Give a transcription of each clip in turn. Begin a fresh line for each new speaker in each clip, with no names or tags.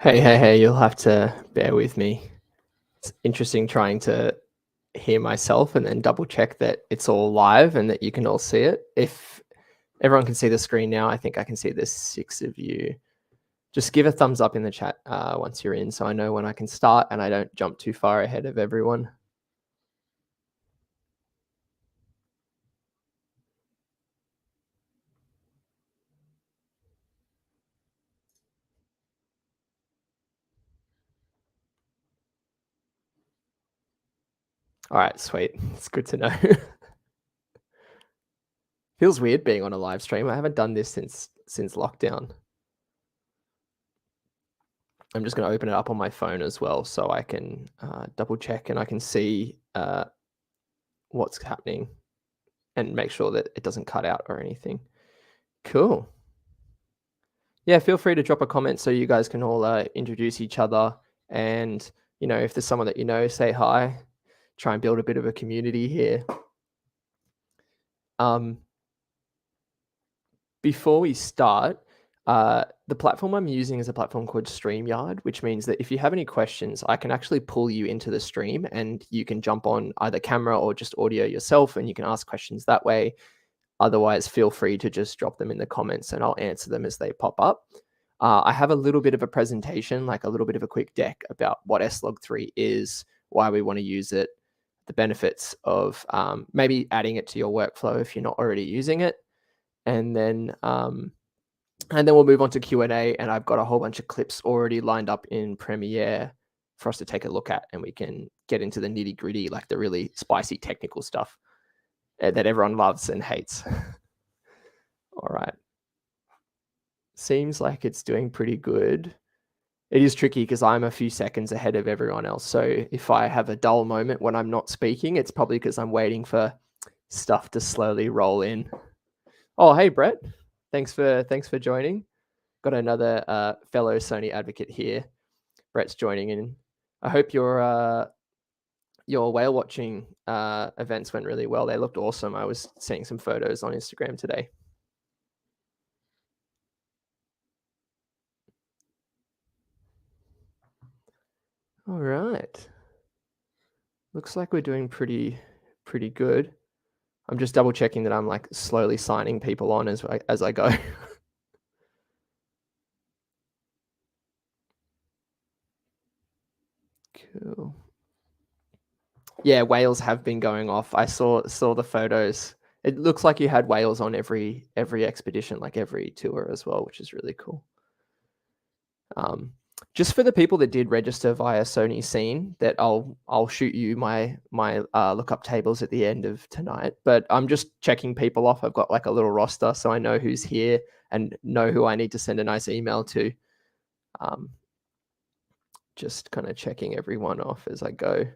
Hey, you'll have to bear with me. It's interesting trying to hear myself and then double check that it's all live and that you can all see it. If everyone can see the screen now, I think I can see there's 6 of you. Just give a thumbs up in the chat once you're in so I know when I can start and I don't jump too far ahead of everyone. All right, sweet. It's good to know. Feels weird being on a live stream. I haven't done this since lockdown. I'm just going to open it up on my phone as well so I can double check and I can see what's happening and make sure that it doesn't cut out or anything. Cool. Yeah, feel free to drop a comment so you guys can all introduce each other. And, you know, if there's someone that you know, say hi. Try and build a bit of a community here. Before we start, the platform I'm using is a platform called StreamYard, which means that if you have any questions, I can actually pull you into the stream and you can jump on either camera or just audio yourself and you can ask questions that way. Otherwise, feel free to just drop them in the comments and I'll answer them as they pop up. I have a little bit of a presentation, like a little bit of a quick deck about what S-log3 is, why we want to use it, the benefits of maybe adding it to your workflow if you're not already using it. And then we'll move on to Q&A, and I've got a whole bunch of clips already lined up in Premiere for us to take a look at, and we can get into the nitty-gritty, like the really spicy technical stuff that everyone loves and hates. All right. Seems like it's doing pretty good. It is tricky because I'm a few seconds ahead of everyone else. So if I have a dull moment when I'm not speaking, it's probably because I'm waiting for stuff to slowly roll in. Oh, hey, Brett. Thanks for joining. Got another fellow Sony advocate here. Brett's joining in. I hope your whale watching events went really well. They looked awesome. I was seeing some photos on Instagram today. All right. Looks like we're doing pretty good. I'm just double checking that I'm like slowly signing people on as I go. Cool. Yeah, whales have been going off. I saw the photos. It looks like you had whales on every expedition, like every tour as well, which is really cool. Just for the people that did register via Sony Scene, that I'll shoot you my lookup tables at the end of tonight. But I'm just checking people off. I've got like a little roster, so I know who's here and know who I need to send a nice email to. Just kind of checking everyone off as I go.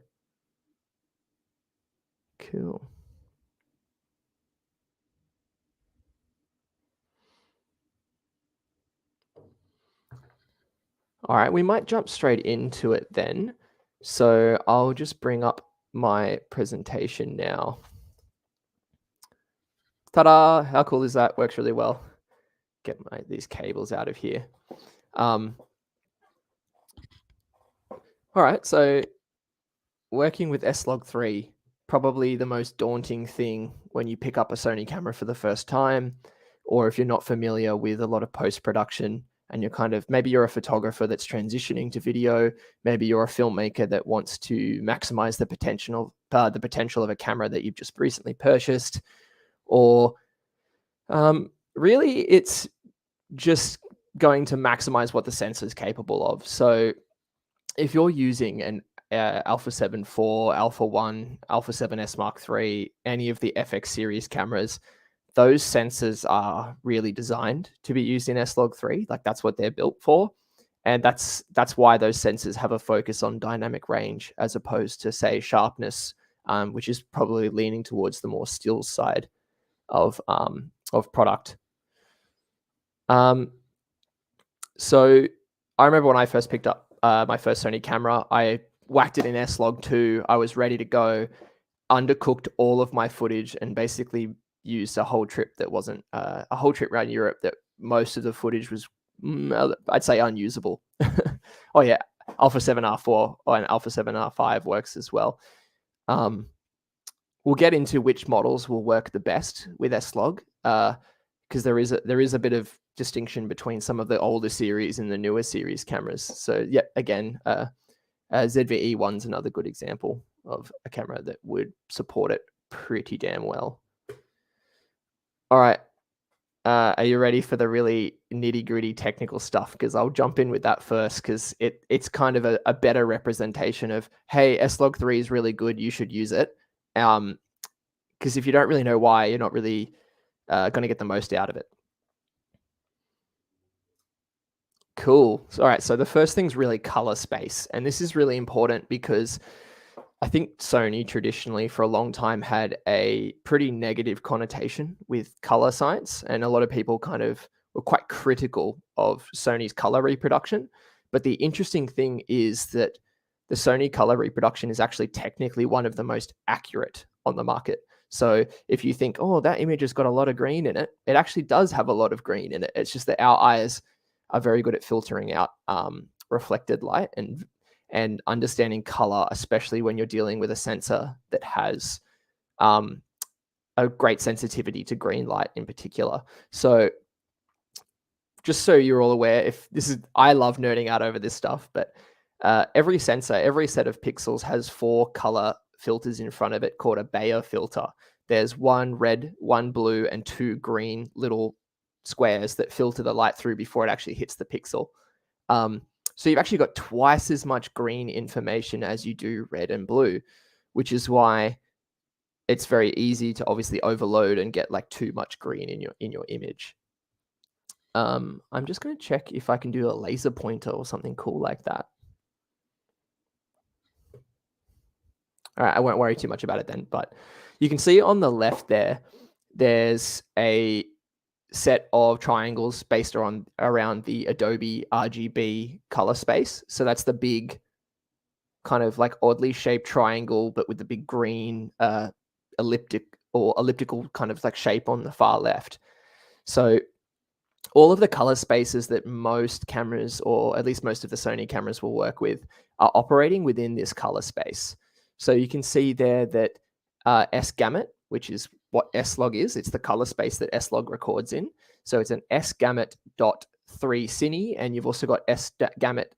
Cool. All right, we might jump straight into it then. So I'll just bring up my presentation now. Ta-da! How cool is that? Works really well. Get these cables out of here. All right, so working with S-log3, probably the most daunting thing when you pick up a Sony camera for the first time, or if you're not familiar with a lot of post-production and you're kind of, maybe you're a photographer that's transitioning to video, maybe you're a filmmaker that wants to maximize the potential of a camera that you've just recently purchased, or really it's just going to maximize what the sensor is capable of. So if you're using an Alpha 7 IV, Alpha 1, Alpha 7S Mark III, any of the FX series cameras, those sensors are really designed to be used in S-log3. Like that's what they're built for. And that's why those sensors have a focus on dynamic range as opposed to, say, sharpness, which is probably leaning towards the more still side of product. So I remember when I first picked up my first Sony camera, I whacked it in S-log2. I was ready to go, undercooked all of my footage and basically used a whole trip that wasn't a whole trip around Europe that most of the footage was I'd say unusable. Oh yeah, Alpha 7R4 and Alpha 7R5 works as well. We'll get into which models will work the best with S-log, because there is a bit of distinction between some of the older series and the newer series cameras. So yeah, again, ZV-E1's another good example of a camera that would support it pretty damn well. All right. Are you ready for the really nitty-gritty technical stuff? Because I'll jump in with that first, because it's kind of a better representation of, hey, S-log3 is really good, you should use it. Because if you don't really know why, you're not really going to get the most out of it. Cool. All right, so the first thing's really color space. And this is really important because I think Sony traditionally for a long time had a pretty negative connotation with color science, and a lot of people kind of were quite critical of Sony's color reproduction. But the interesting thing is that the Sony color reproduction is actually technically one of the most accurate on the market. So if you think, oh, that image has got a lot of green in it, it actually does have a lot of green in it. It's just that our eyes are very good at filtering out reflected light and understanding color, especially when you're dealing with a sensor that has a great sensitivity to green light in particular. So just so you're all aware, if this is, I love nerding out over this stuff, but every sensor, every set of pixels has 4 color filters in front of it called a Bayer filter. There's 1 red, 1 blue, and 2 green little squares that filter the light through before it actually hits the pixel. So you've actually got twice as much green information as you do red and blue, which is why it's very easy to obviously overload and get like too much green in your image. I'm just going to check if I can do a laser pointer or something cool like that. All right, I won't worry too much about it then, but you can see on the left there, there's a set of triangles based around the Adobe RGB color space. So that's the big kind of like oddly shaped triangle, but with the big green elliptical kind of like shape on the far left. So all of the color spaces that most cameras, or at least most of the Sony cameras will work with, are operating within this color space. So you can see there that S-gamut, which is what S-log is, it's the color space that S-log records in. So it's an S-gamut .3 cine, and you've also got S-gamut.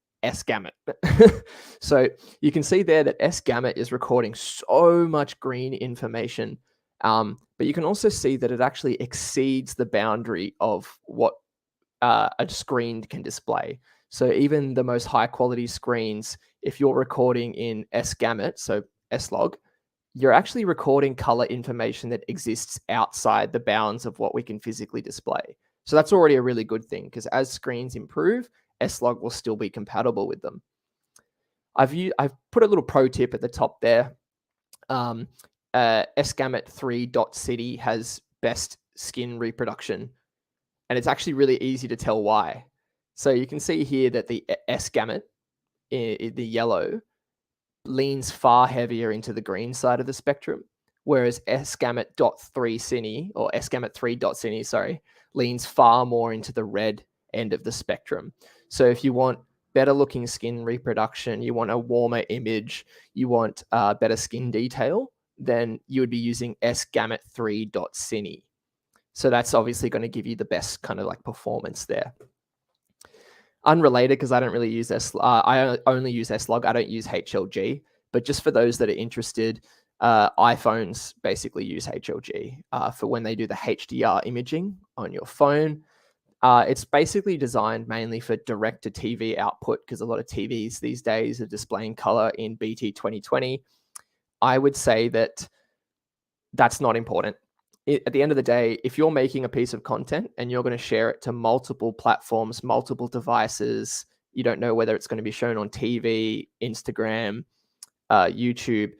So you can see there that S-gamut is recording so much green information, but you can also see that it actually exceeds the boundary of what a screen can display. So even the most high quality screens, if you're recording in S-gamut, so S-log, you're actually recording color information that exists outside the bounds of what we can physically display. So that's already a really good thing, because as screens improve, S-log will still be compatible with them. I've put a little pro tip at the top there. S-gamut3.city has best skin reproduction, and it's actually really easy to tell why. So you can see here that the S-gamut, the yellow, leans far heavier into the green side of the spectrum, whereas S-gamut.3 cine, or S-gamut3.cine, sorry, leans far more into the red end of the spectrum. So if you want better looking skin reproduction, you want a warmer image, you want better skin detail, then you would be using S-gamut3.cine. So that's obviously going to give you the best kind of like performance there. Unrelated, because I don't really use I only use S-log. I don't use HLG. But just for those that are interested, iPhones basically use HLG for when they do the HDR imaging on your phone. It's basically designed mainly for direct-to-TV output, because a lot of TVs these days are displaying color in BT 2020. I would say that that's not important. At the end of the day, if you're making a piece of content and you're going to share it to multiple platforms, multiple devices, you don't know whether it's going to be shown on TV, Instagram, YouTube,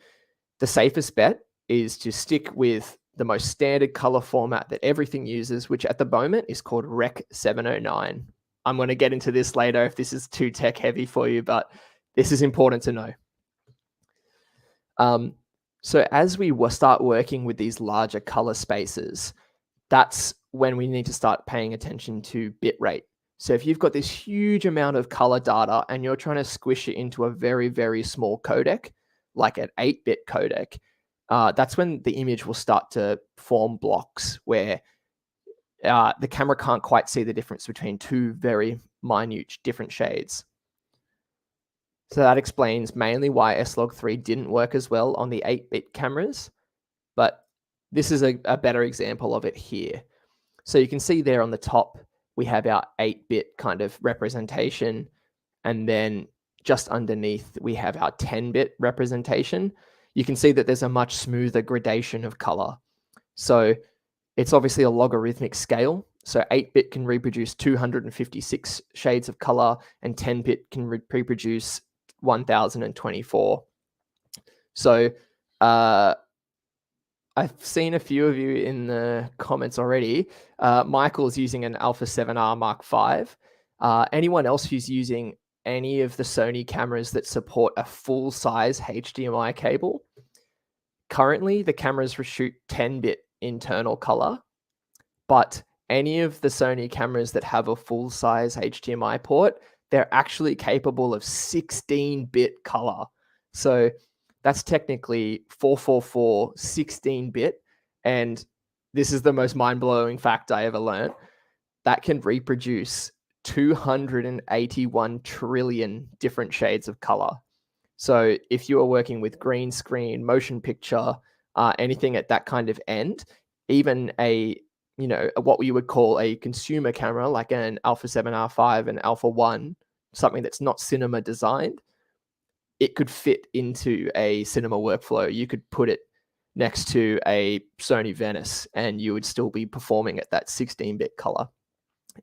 the safest bet is to stick with the most standard color format that everything uses, which at the moment is called Rec 709. I'm going to get into this later if this is too tech heavy for you, but this is important to know. So as we start working with these larger color spaces, that's when we need to start paying attention to bit rate. So if you've got this huge amount of color data and you're trying to squish it into a very, very small codec, like an 8-bit codec, that's when the image will start to form blocks where the camera can't quite see the difference between two very minute different shades. So that explains mainly why S-log3 didn't work as well on the 8-bit cameras, but this is a better example of it here. So you can see there on the top, we have our 8-bit kind of representation, and then just underneath, we have our 10-bit representation. You can see that there's a much smoother gradation of color. So it's obviously a logarithmic scale. So 8-bit can reproduce 256 shades of color, and 10-bit can reproduce 1024. So I've seen a few of you in the comments already. Michael's using an Alpha 7R Mark V. Anyone else who's using any of the Sony cameras that support a full-size HDMI cable? Currently, the cameras shoot 10-bit internal color, but any of the Sony cameras that have a full-size HDMI port, they're actually capable of 16-bit color. So that's technically 444 16-bit, and this is the most mind-blowing fact I ever learned. That can reproduce 281 trillion different shades of color. So if you are working with green screen, motion picture, anything at that kind of end, even what you would call a consumer camera like an Alpha 7R5 and Alpha 1, something that's not cinema designed, it could fit into a cinema workflow. You could put it next to a Sony Venice and you would still be performing at that 16-bit color.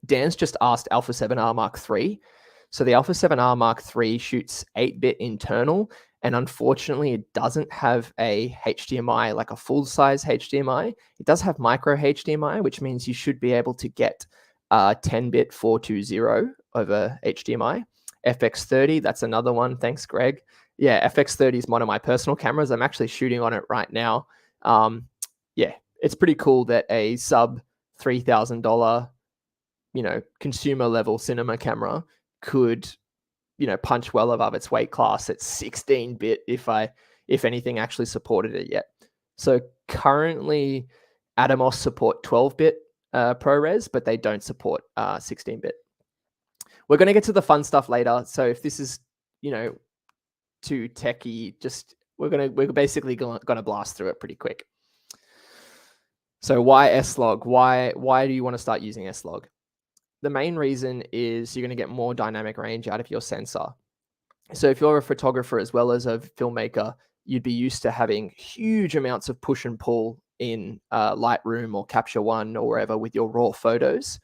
Dan's just asked Alpha 7R Mark III. So the Alpha 7R Mark III shoots 8-bit internal, and unfortunately it doesn't have a HDMI, like a full-size HDMI. It does have micro HDMI, which means you should be able to get 10-bit 420 over HDMI. FX30, that's another one. Thanks, Greg. Yeah, FX30 is one of my personal cameras. I'm actually shooting on it right now. Yeah, it's pretty cool that a sub $3,000, consumer level cinema camera could, punch well above its weight class at 16-bit if anything actually supported it yet. So currently Atomos support 12-bit ProRes, but they don't support 16-bit. We're going to get to the fun stuff later. So if this is, too techy, we're basically going to blast through it pretty quick. So why S-log? Why do you want to start using S-log? The main reason is you're going to get more dynamic range out of your sensor. So if you're a photographer as well as a filmmaker, you'd be used to having huge amounts of push and pull in Lightroom or Capture One or wherever with your raw photos.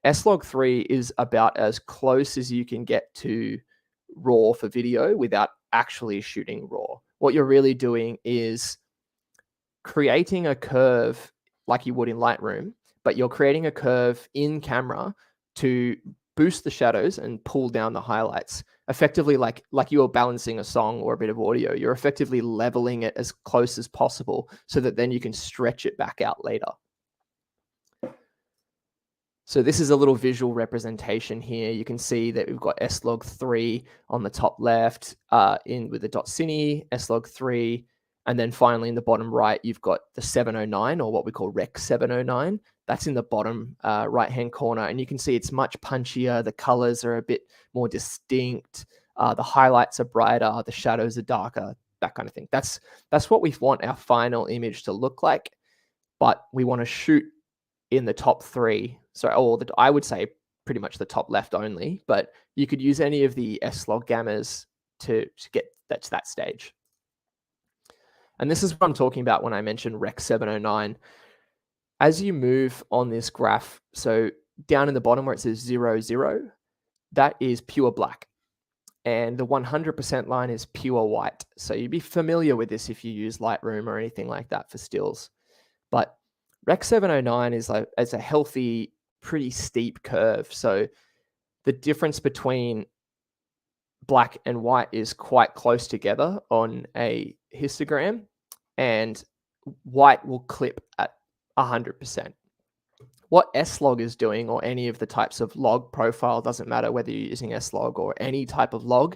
S-log3 is about as close as you can get to raw for video without actually shooting raw. What you're really doing is creating a curve like you would in Lightroom, but you're creating a curve in camera to boost the shadows and pull down the highlights. Effectively, like you're balancing a song or a bit of audio, you're effectively leveling it as close as possible so that then you can stretch it back out later. So this is a little visual representation here. You can see that we've got S-log3 on the top left in with the .cine, S-log3, and then finally in the bottom right, you've got the 709 or what we call Rec 709. That's in the bottom right-hand corner. And you can see it's much punchier. The colors are a bit more distinct. The highlights are brighter. The shadows are darker, that kind of thing. That's what we want our final image to look like. But we want to shoot in the top three. So, I would say pretty much the top left only, but you could use any of the S-log gammas to get to that stage. And this is what I'm talking about when I mention Rec 709. As you move on this graph, so down in the bottom where it says 0, 0, that is pure black. And the 100% line is pure white. So you'd be familiar with this if you use Lightroom or anything like that for stills. But Rec 709 is a healthy, pretty steep curve. So the difference between black and white is quite close together on a histogram, and white will clip at 100%. what S-log is doing, or any of the types of log profile, doesn't matter whether you're using S-log or any type of log,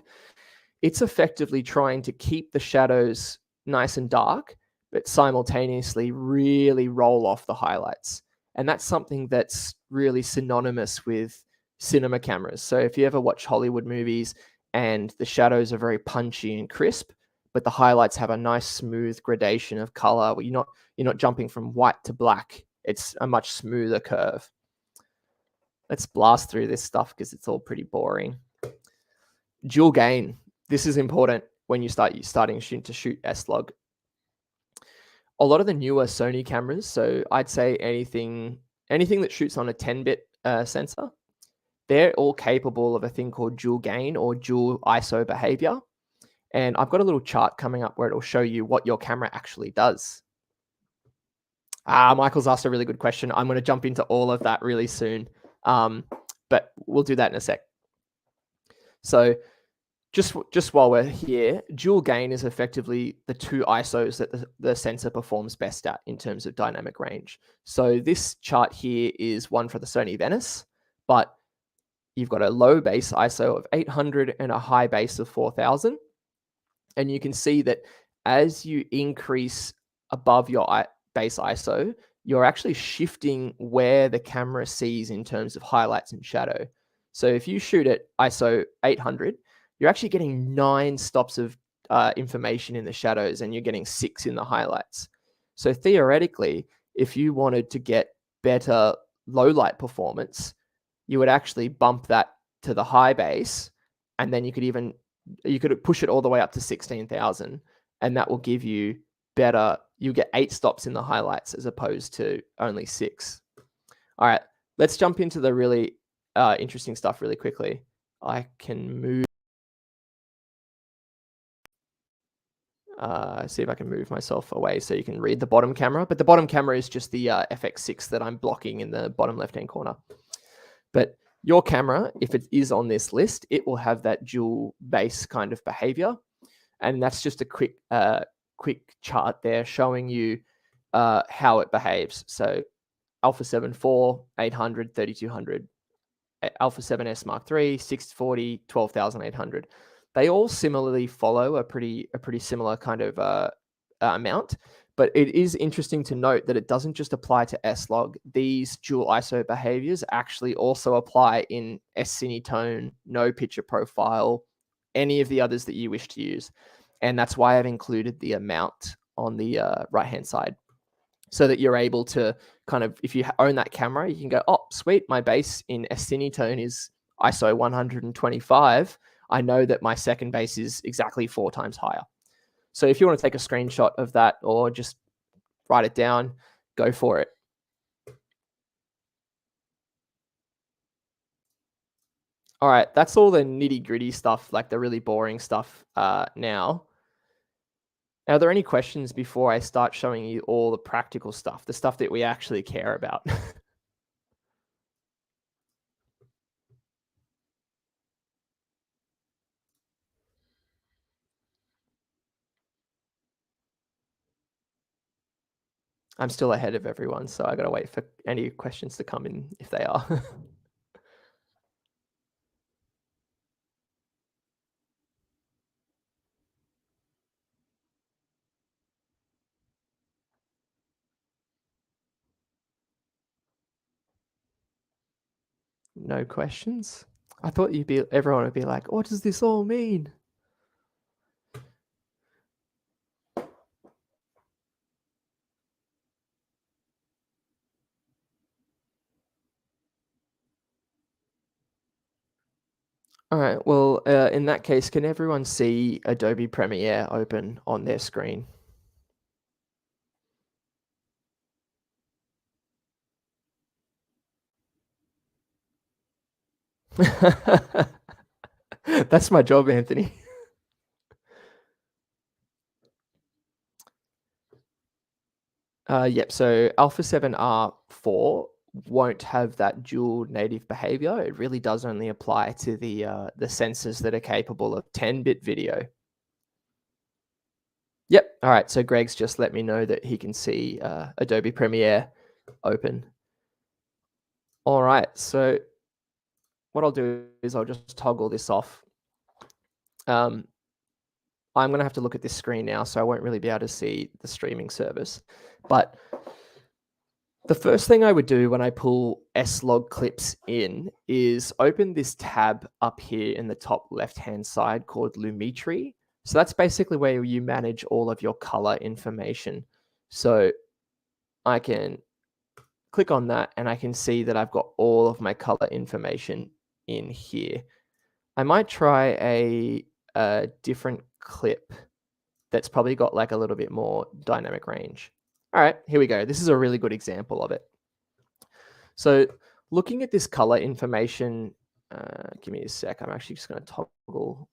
it's effectively trying to keep the shadows nice and dark, but simultaneously really roll off the highlights. And that's something that's really synonymous with cinema cameras. So if you ever watch Hollywood movies and the shadows are very punchy and crisp, but the highlights have a nice smooth gradation of color, where you're not jumping from white to black. It's a much smoother curve. Let's blast through this stuff because it's all pretty boring. Dual gain. This is important when you starting to shoot S-log. A lot of the newer Sony cameras, so I'd say anything that shoots on a 10-bit sensor, they're all capable of a thing called dual gain or dual ISO behavior. And I've got a little chart coming up where it'll show you what your camera actually does. Michael's asked a really good question. I'm going to jump into all of that really soon, but we'll do that in a sec. So just while we're here, dual gain is effectively the two ISOs that the sensor performs best at in terms of dynamic range. So this chart here is one for the Sony Venice, but you've got a low base ISO of 800 and a high base of 4000. And you can see that as you increase above your base ISO, you're actually shifting where the camera sees in terms of highlights and shadow. So if you shoot at ISO 800, you're actually getting 9 stops of information in the shadows, and you're getting 6 in the highlights. So theoretically, if you wanted to get better low light performance, you would actually bump that to the high base, and then you could push it all the way up to 16,000, and that will give you better. You get 8 stops in the highlights as opposed to only 6. All right, let's jump into the really interesting stuff really quickly. I can move. See if I can move myself away so you can read the bottom camera. But the bottom camera is just the FX6 that I'm blocking in the bottom left-hand corner. But your camera, if it is on this list, it will have that dual base kind of behavior. And that's just a quick chart there showing you how it behaves. So Alpha 7 IV, 800, 3200, Alpha 7S Mark III, 640, 12,800. They all similarly follow a pretty similar kind of amount, but it is interesting to note that it doesn't just apply to S-log. These dual ISO behaviors actually also apply in S-Cinetone, no picture profile, any of the others that you wish to use. And that's why I've included the amount on the right-hand side, so that you're able to kind of, if you own that camera, you can go, oh, sweet, my base in S-Cinetone is ISO 125. I know that my second base is exactly 4 times higher. So if you want to take a screenshot of that or just write it down, go for it. All right, that's all the nitty-gritty stuff, like the really boring stuff now. Are there any questions before I start showing you all the practical stuff, the stuff that we actually care about? I'm still ahead of everyone, so I got to wait for any questions to come in if they are. No questions? I thought everyone would be like, what does this all mean? All right, well, in that case, can everyone see Adobe Premiere open on their screen? That's my job, Anthony. Yep, so Alpha 7R4 won't have that dual native behavior. It really does only apply to the sensors that are capable of 10-bit video. Yep, all right, so Greg's just let me know that he can see Adobe Premiere open. All right, so what I'll do is I'll just toggle this off. I'm going to have to look at this screen now, so I won't really be able to see the streaming service. But the first thing I would do when I pull S-log clips in is open this tab up here in the top left-hand side called Lumetri. So that's basically where you manage all of your color information. So I can click on that and I can see that I've got all of my color information in here. I might try a different clip that's probably got like a little bit more dynamic range. All right, here we go. This is a really good example of it. So looking at this color information, give me a sec. I'm actually just going to toggle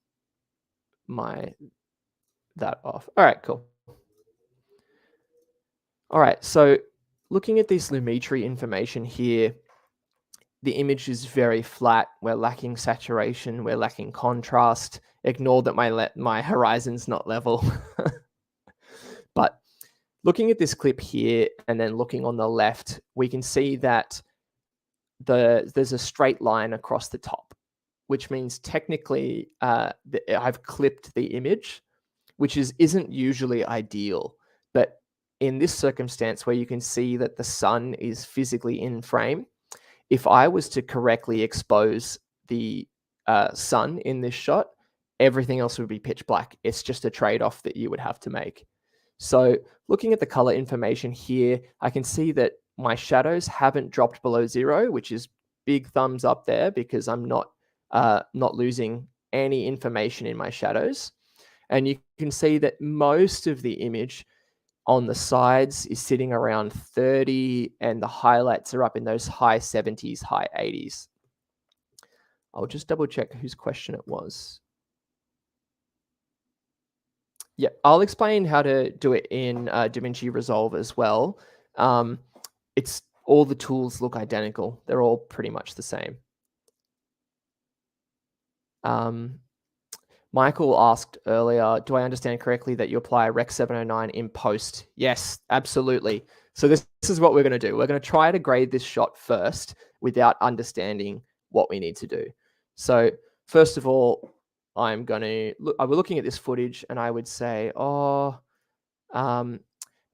that off. All right, cool. All right, so looking at this Lumetri information here, the image is very flat. We're lacking saturation. We're lacking contrast. Ignore that my horizon's not level. But looking at this clip here and then looking on the left, we can see that there's a straight line across the top, which means technically I've clipped the image, which isn't usually ideal. But in this circumstance where you can see that the sun is physically in frame, if I was to correctly expose the sun in this shot, everything else would be pitch black. It's just a trade-off that you would have to make. So looking at the color information here, I can see that my shadows haven't dropped below 0, which is big thumbs up there because I'm not losing any information in my shadows. And you can see that most of the image on the sides is sitting around 30 and the highlights are up in those high 70s, high 80s. I'll just double check whose question it was. Yeah, I'll explain how to do it in DaVinci Resolve as well. It's all the tools look identical. They're all pretty much the same. Michael asked earlier, do I understand correctly that you apply Rec 709 in post? Yes, absolutely. So this is what we're going to do. We're going to try to grade this shot first without understanding what we need to do. So first of all, I'm going to look, we're looking at this footage and I would say,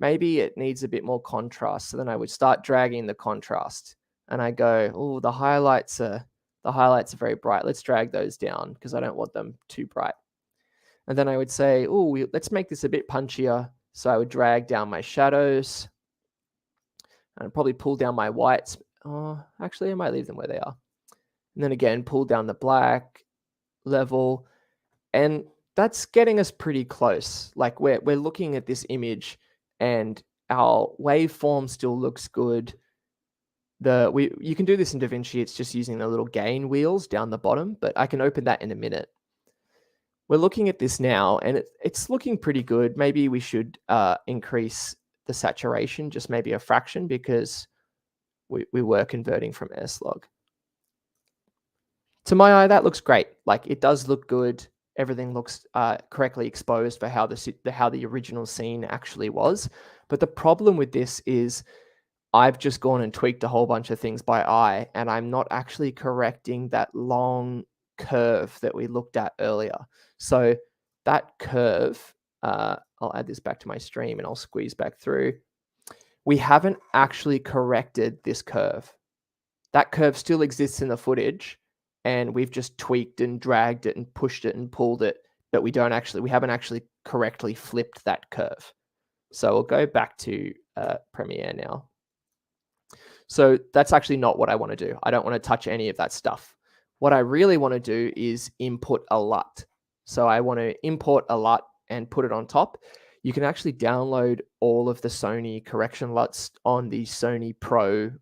maybe it needs a bit more contrast. So then I would start dragging the contrast and I go, oh, the highlights are very bright. Let's drag those down because I don't want them too bright. And then I would say, oh, let's make this a bit punchier. So I would drag down my shadows and I'd probably pull down my whites. Oh, actually, I might leave them where they are. And then again, pull down the black level. And that's getting us pretty close. Like we're looking at this image and our waveform still looks good. You can do this in DaVinci. It's just using the little gain wheels down the bottom, but I can open that in a minute. We're looking at this now and it's looking pretty good. Maybe we should increase the saturation, just maybe a fraction, because we were converting from S-log. To my eye, that looks great. Like it does look good. Everything looks correctly exposed for how the original scene actually was. But the problem with this is I've just gone and tweaked a whole bunch of things by eye, and I'm not actually correcting that long curve that we looked at earlier. So that curve, I'll add this back to my stream and I'll squeeze back through. We haven't actually corrected this curve. That curve still exists in the footage, and we've just tweaked and dragged it and pushed it and pulled it, but we haven't actually correctly flipped that curve. So we'll go back to Premiere now. So that's actually not what I want to do. I don't want to touch any of that stuff. What I really want to do is input a LUT. So I want to import a LUT and put it on top. You can actually download all of the Sony correction LUTs on the Sony Pro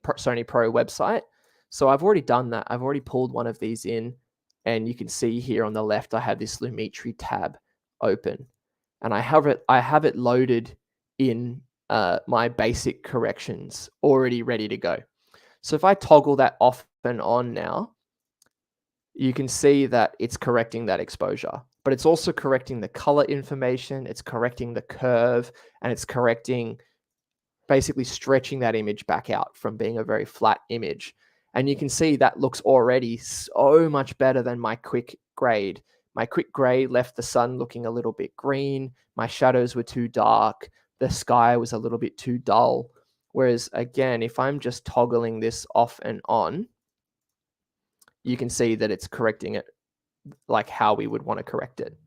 website. So I've already done that. I've already pulled one of these in, and you can see here on the left, I have this Lumetri tab open, and I have it loaded in my basic corrections already ready to go. So if I toggle that off and on now, you can see that it's correcting that exposure, but it's also correcting the color information, it's correcting the curve, and it's correcting basically stretching that image back out from being a very flat image. And you can see that looks already so much better than my quick grade. My quick grade left the sun looking a little bit green. My shadows were too dark. The sky was a little bit too dull. Whereas again, if I'm just toggling this off and on, you can see that it's correcting it like how we would want to correct it.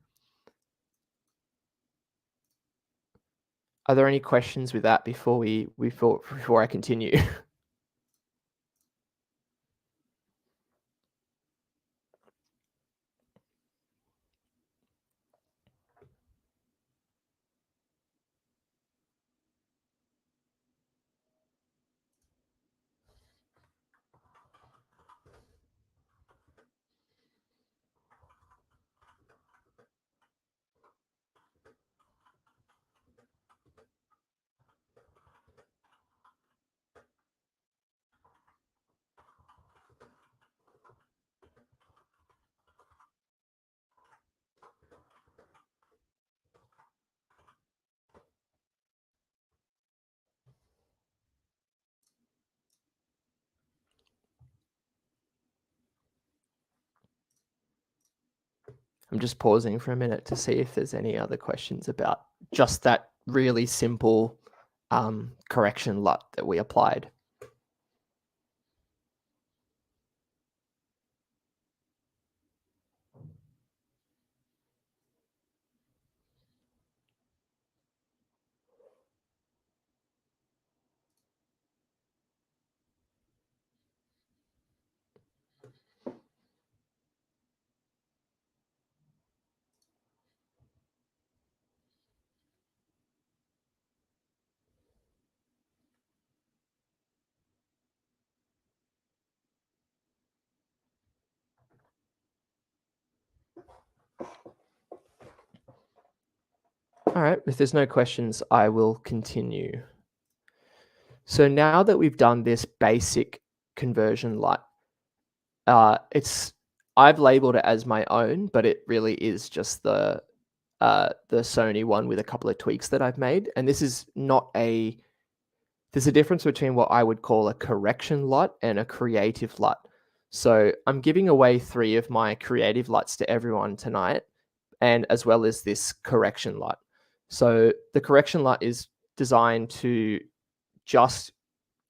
Are there any questions with that before I continue? I'm just pausing for a minute to see if there's any other questions about just that really simple correction LUT that we applied. All right, if there's no questions, I will continue. So now that we've done this basic conversion LUT, I've labeled it as my own, but it really is just the Sony one with a couple of tweaks that I've made. And this is not there's a difference between what I would call a correction LUT and a creative LUT. So I'm giving away 3 of my creative LUTs to everyone tonight, and as well as this correction LUT. So the correction LUT is designed to just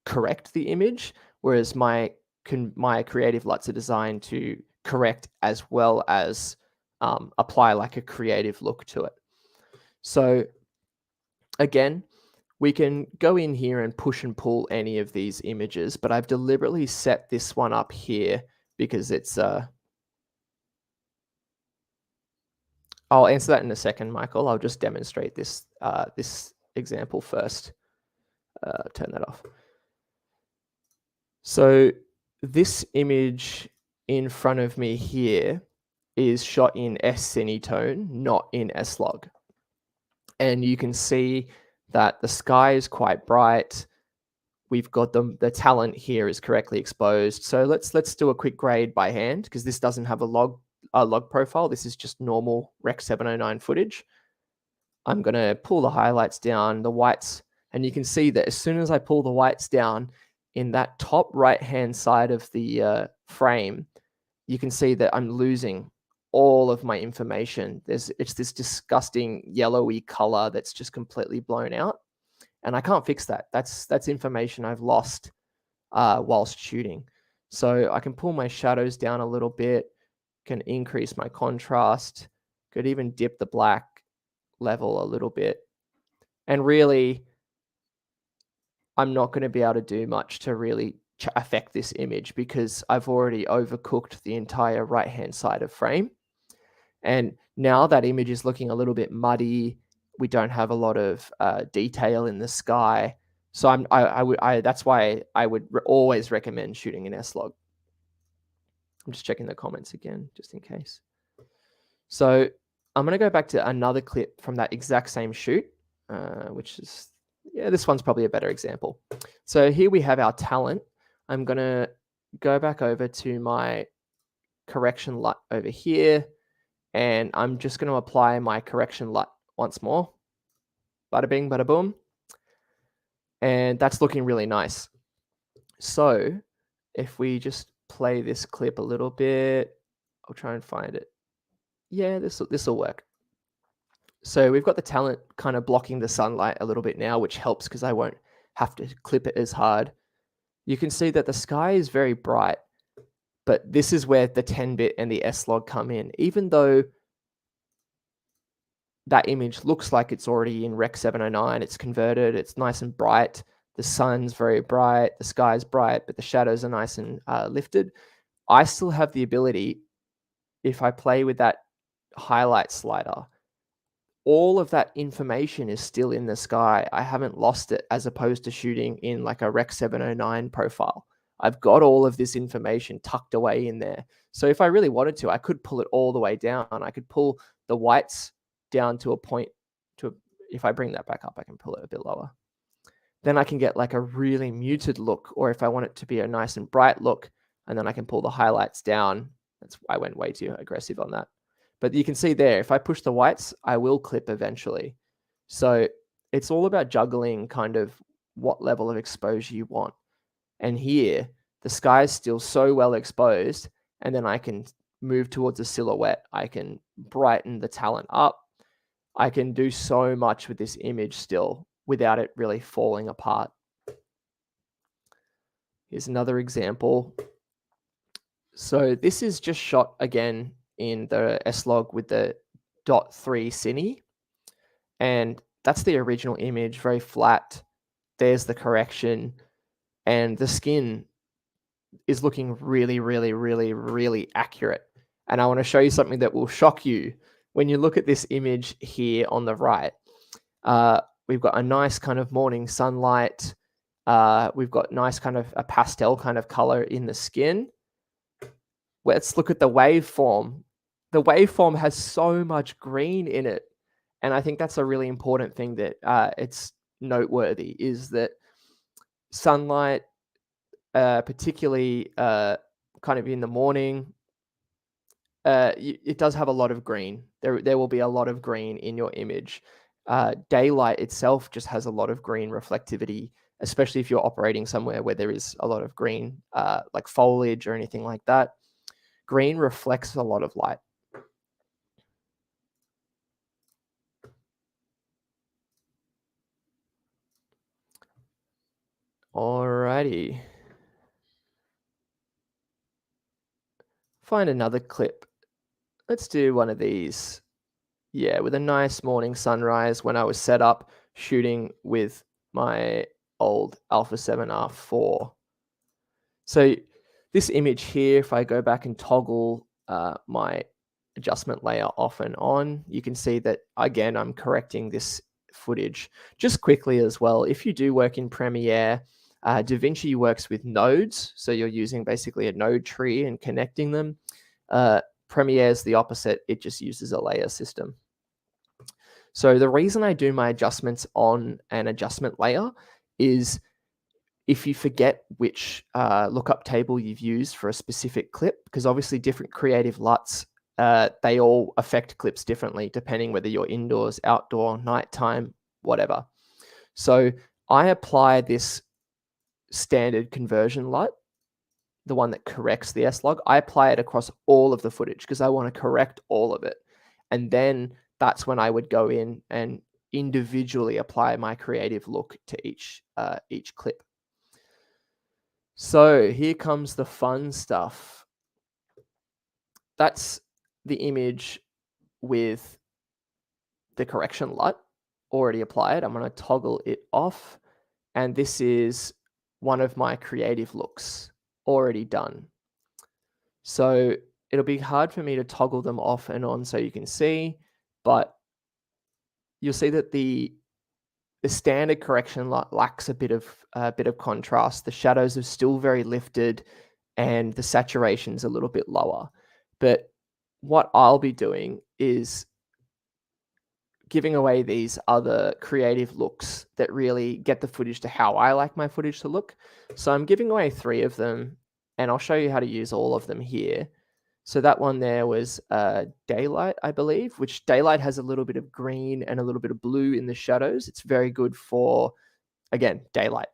correct the image, whereas my creative LUTs are designed to correct as well as apply like a creative look to it. So again, we can go in here and push and pull any of these images, but I've deliberately set this one up here because it's I'll answer that in a second, Michael. I'll just demonstrate this this example first. Turn that off. So this image in front of me here is shot in S-Cinetone, not in S-Log. And you can see that the sky is quite bright. We've got the talent here is correctly exposed. So let's do a quick grade by hand because this doesn't have a log profile. This is just normal Rec 709 footage. I'm going to pull the highlights down, the whites, and you can see that as soon as I pull the whites down in that top right-hand side of the frame, you can see that I'm losing all of my information. It's this disgusting yellowy color that's just completely blown out. And I can't fix that. That's information I've lost whilst shooting. So I can pull my shadows down a little bit, can increase my contrast, could even dip the black level a little bit. And really, I'm not going to be able to do much to really affect this image because I've already overcooked the entire right-hand side of frame. And now that image is looking a little bit muddy. We don't have a lot of detail in the sky. So that's why I would always recommend shooting an S-Log. I'm just checking the comments again, just in case. So I'm going to go back to another clip from that exact same shoot, which is, yeah, this one's probably a better example. So here we have our talent. I'm going to go back over to my correction LUT over here, and I'm just going to apply my correction LUT once more. Bada bing, bada boom. And that's looking really nice. So if we just play this clip a little bit, I'll try and find it. Yeah, this will work. So we've got the talent kind of blocking the sunlight a little bit now, which helps because I won't have to clip it as hard. You can see that the sky is very bright, but this is where the 10-bit and the S-log come in. Even though that image looks like it's already in Rec 709, it's converted, it's nice and bright, the sun's very bright, the sky's bright, but the shadows are nice and lifted. I still have the ability, if I play with that highlight slider, all of that information is still in the sky. I haven't lost it, as opposed to shooting in like a Rec 709 profile. I've got all of this information tucked away in there. So if I really wanted to, I could pull it all the way down. I could pull the whites down to a point if I bring that back up, I can pull it a bit lower. Then I can get like a really muted look, or if I want it to be a nice and bright look, and then I can pull the highlights down. I went way too aggressive on that. But you can see there, if I push the whites, I will clip eventually. So it's all about juggling kind of what level of exposure you want. And here, the sky is still so well exposed, and then I can move towards a silhouette. I can brighten the talent up. I can do so much with this image still without it really falling apart. Here's another example. So this is just shot again in the S-log with the .3 cine, and that's the original image, very flat. There's the correction, and the skin is looking really, really, really, really accurate. And I want to show you something that will shock you. When you look at this image here on the right, we've got a nice kind of morning sunlight. We've got nice kind of a pastel kind of color in the skin. Let's look at the waveform. The waveform has so much green in it. And I think that's a really important thing that it's noteworthy, is that sunlight, particularly kind of in the morning, it does have a lot of green. There will be a lot of green in your image. Daylight itself just has a lot of green reflectivity, especially if you're operating somewhere where there is a lot of green, like foliage or anything like that. Green reflects a lot of light. Alrighty. Find another clip. Let's do one of these. Yeah, with a nice morning sunrise when I was set up shooting with my old Alpha 7R4. So this image here, if I go back and toggle my adjustment layer off and on, you can see that, again, I'm correcting this footage. Just quickly as well, if you do work in Premiere, DaVinci works with nodes. So you're using basically a node tree and connecting them. Premiere is the opposite. It just uses a layer system. So the reason I do my adjustments on an adjustment layer is, if you forget which lookup table you've used for a specific clip, because obviously different creative LUTs, they all affect clips differently depending whether you're indoors, outdoor, nighttime, whatever. So I apply this standard conversion LUT, the one that corrects the S-log. I apply it across all of the footage because I want to correct all of it. And then that's when I would go in and individually apply my creative look to each clip. So here comes the fun stuff. That's the image with the correction LUT already applied. I'm going to toggle it off. And this is one of my creative looks already done. So it'll be hard for me to toggle them off and on so you can see, but you'll see that the standard correction lacks a bit of contrast. The shadows are still very lifted and the saturation's a little bit lower. But what I'll be doing is giving away these other creative looks that really get the footage to how I like my footage to look. So I'm giving away 3 of them, and I'll show you how to use all of them here. So that one there was daylight, I believe, which daylight has a little bit of green and a little bit of blue in the shadows. It's very good for again, daylight.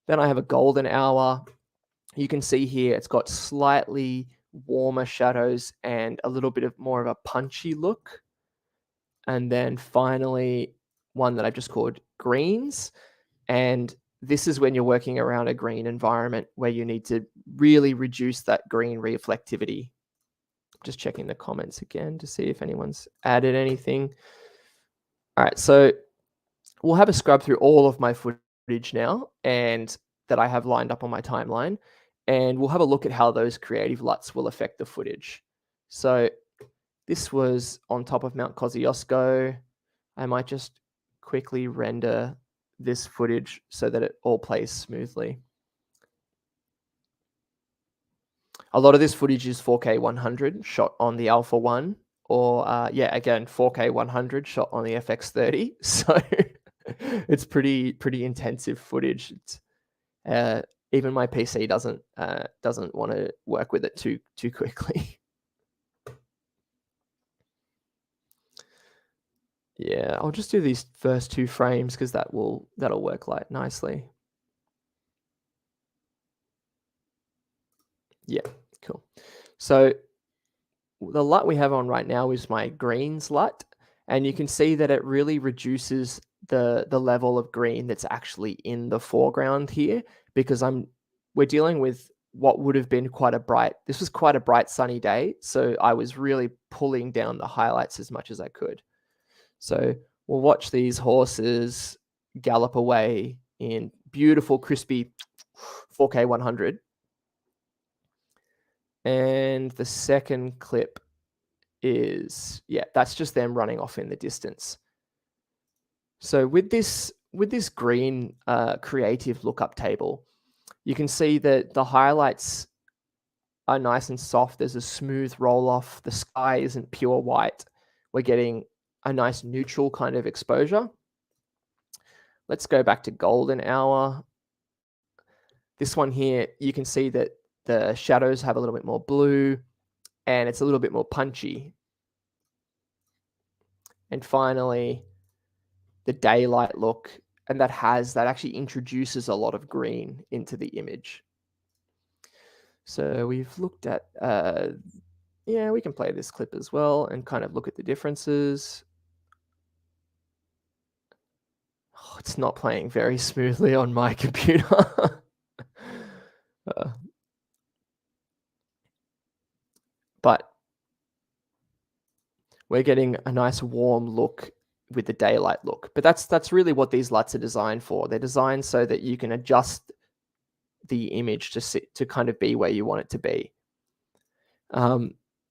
Then I have a golden hour. You can see here it's got slightly warmer shadows and a little bit of more of a punchy look. And then finally, one that I've just called greens. And this is when you're working around a green environment where you need to really reduce that green reflectivity. Just checking the comments again to see if anyone's added anything. All right, so we'll have a scrub through all of my footage now and that I have lined up on my timeline. And we'll have a look at how those creative LUTs will affect the footage. So this was on top of Mount Kosciuszko. I might just quickly render this footage so that it all plays smoothly. A lot of this footage is 4K 100 shot on the Alpha 1 or yeah, again, 4K 100 shot on the FX30. So it's pretty intensive footage. It's, even my PC doesn't want to work with it too quickly. Yeah, I'll just do these first 2 frames because that'll work like nicely. Yeah, cool. So the LUT we have on right now is my greens LUT, and you can see that it really reduces the level of green that's actually in the foreground here because we're dealing with what would have been this was quite a bright sunny day, so I was really pulling down the highlights as much as I could. So we'll watch these horses gallop away in beautiful, crispy 4K 100. And the second clip is, yeah, that's just them running off in the distance. So with this green creative lookup table, you can see that the highlights are nice and soft. There's a smooth roll off. The sky isn't pure white. We're getting a nice neutral kind of exposure. Let's go back to golden hour. This one here, you can see that the shadows have a little bit more blue and it's a little bit more punchy. And finally, the daylight look, and that actually introduces a lot of green into the image. So we've looked at, yeah, we can play this clip as well and kind of look at the differences. Oh, it's not playing very smoothly on my computer. But we're getting a nice warm look with the daylight look. But that's really what these LUTs are designed for. They're designed so that you can adjust the image to kind of be where you want it to be.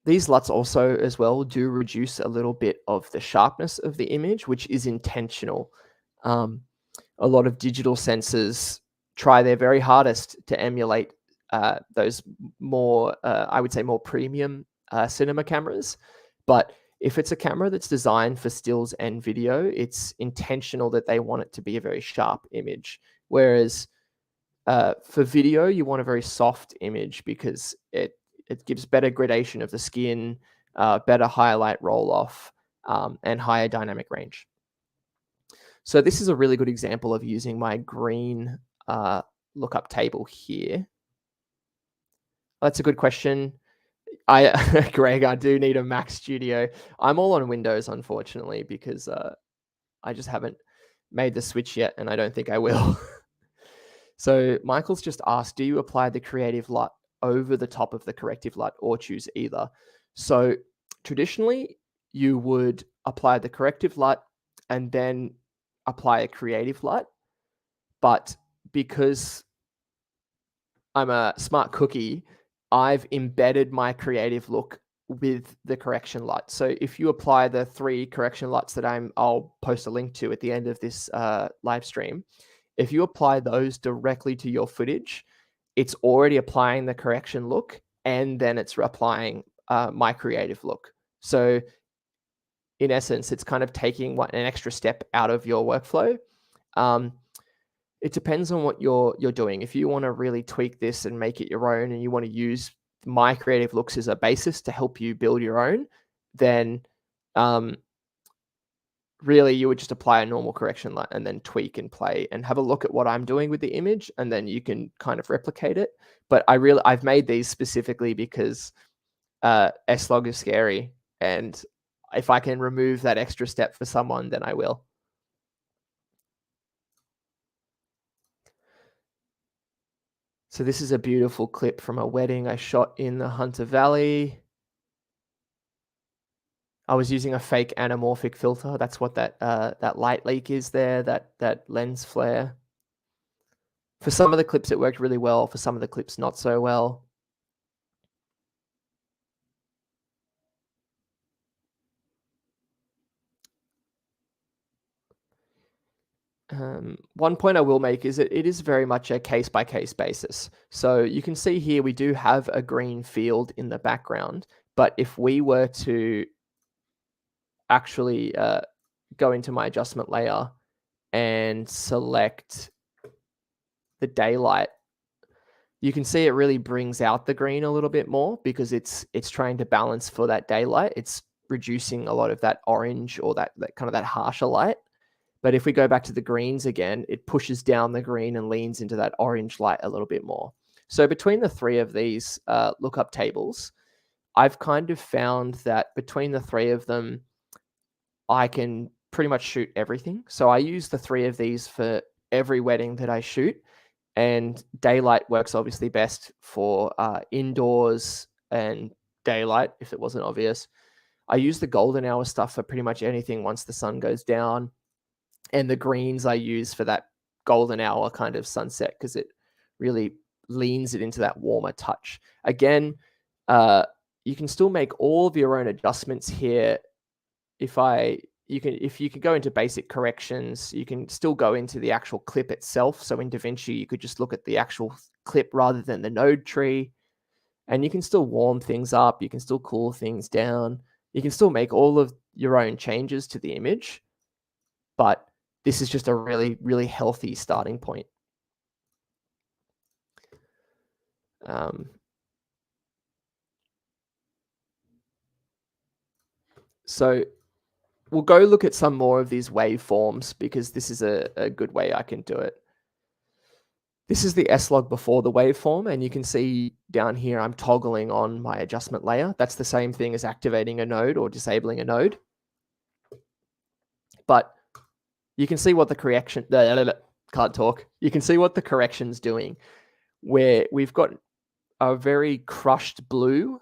These LUTs also as well do reduce a little bit of the sharpness of the image, which is intentional. A lot of digital sensors try their very hardest to emulate those more, I would say, more premium cinema cameras. But if it's a camera that's designed for stills and video, it's intentional that they want it to be a very sharp image. Whereas for video, you want a very soft image because it gives better gradation of the skin, better highlight roll off, and higher dynamic range. So this is a really good example of using my green lookup table here. That's a good question. Greg, I do need a Mac Studio. I'm all on Windows, unfortunately, because I just haven't made the switch yet, and I don't think I will. So Michael's just asked, do you apply the creative LUT over the top of the corrective LUT or choose either? So traditionally, you would apply the corrective LUT and then apply a creative LUT. But because I'm a smart cookie, I've embedded my creative look with the correction LUT. So if you apply the 3 correction LUTs that I'll post a link to at the end of this live stream, if you apply those directly to your footage, it's already applying the correction look and then it's applying my creative look. So in essence, it's kind of taking an extra step out of your workflow. It depends on what you're doing. If you want to really tweak this and make it your own and you want to use my creative looks as a basis to help you build your own, then really you would just apply a normal correction light and then tweak and play and have a look at what I'm doing with the image, and then you can kind of replicate it. But I've made these specifically because S-log is scary, and if I can remove that extra step for someone, then I will. So this is a beautiful clip from a wedding I shot in the Hunter Valley. I was using a fake anamorphic filter. That's what that light leak is there, that lens flare. For some of the clips, it worked really well. For some of the clips, not so well. One point I will make is that it is very much a case-by-case basis. So you can see here we do have a green field in the background, but if we were to actually go into my adjustment layer and select the daylight, you can see it really brings out the green a little bit more because it's trying to balance for that daylight. It's reducing a lot of that orange or that kind of that harsher light. But if we go back to the greens again, it pushes down the green and leans into that orange light a little bit more. So between the three of these lookup tables, I've kind of found that between the three of them, I can pretty much shoot everything. So I use the three of these for every wedding that I shoot. And daylight works obviously best for indoors and daylight, if it wasn't obvious. I use the golden hour stuff for pretty much anything once the sun goes down. And the greens I use for that golden hour kind of sunset because it really leans it into that warmer touch. Again, you can still make all of your own adjustments here. If you could go into basic corrections, you can still go into the actual clip itself. So in DaVinci, you could just look at the actual clip rather than the node tree, and you can still warm things up. You can still cool things down. You can still make all of your own changes to the image, but this is just a really, really healthy starting point. So we'll go look at some more of these waveforms because this is a good way I can do it. This is the S-log before the waveform, and you can see down here I'm toggling on my adjustment layer. That's the same thing as activating a node or disabling a node. But you can see what the correction, can't talk. You can see what the correction's doing, where we've got a very crushed blue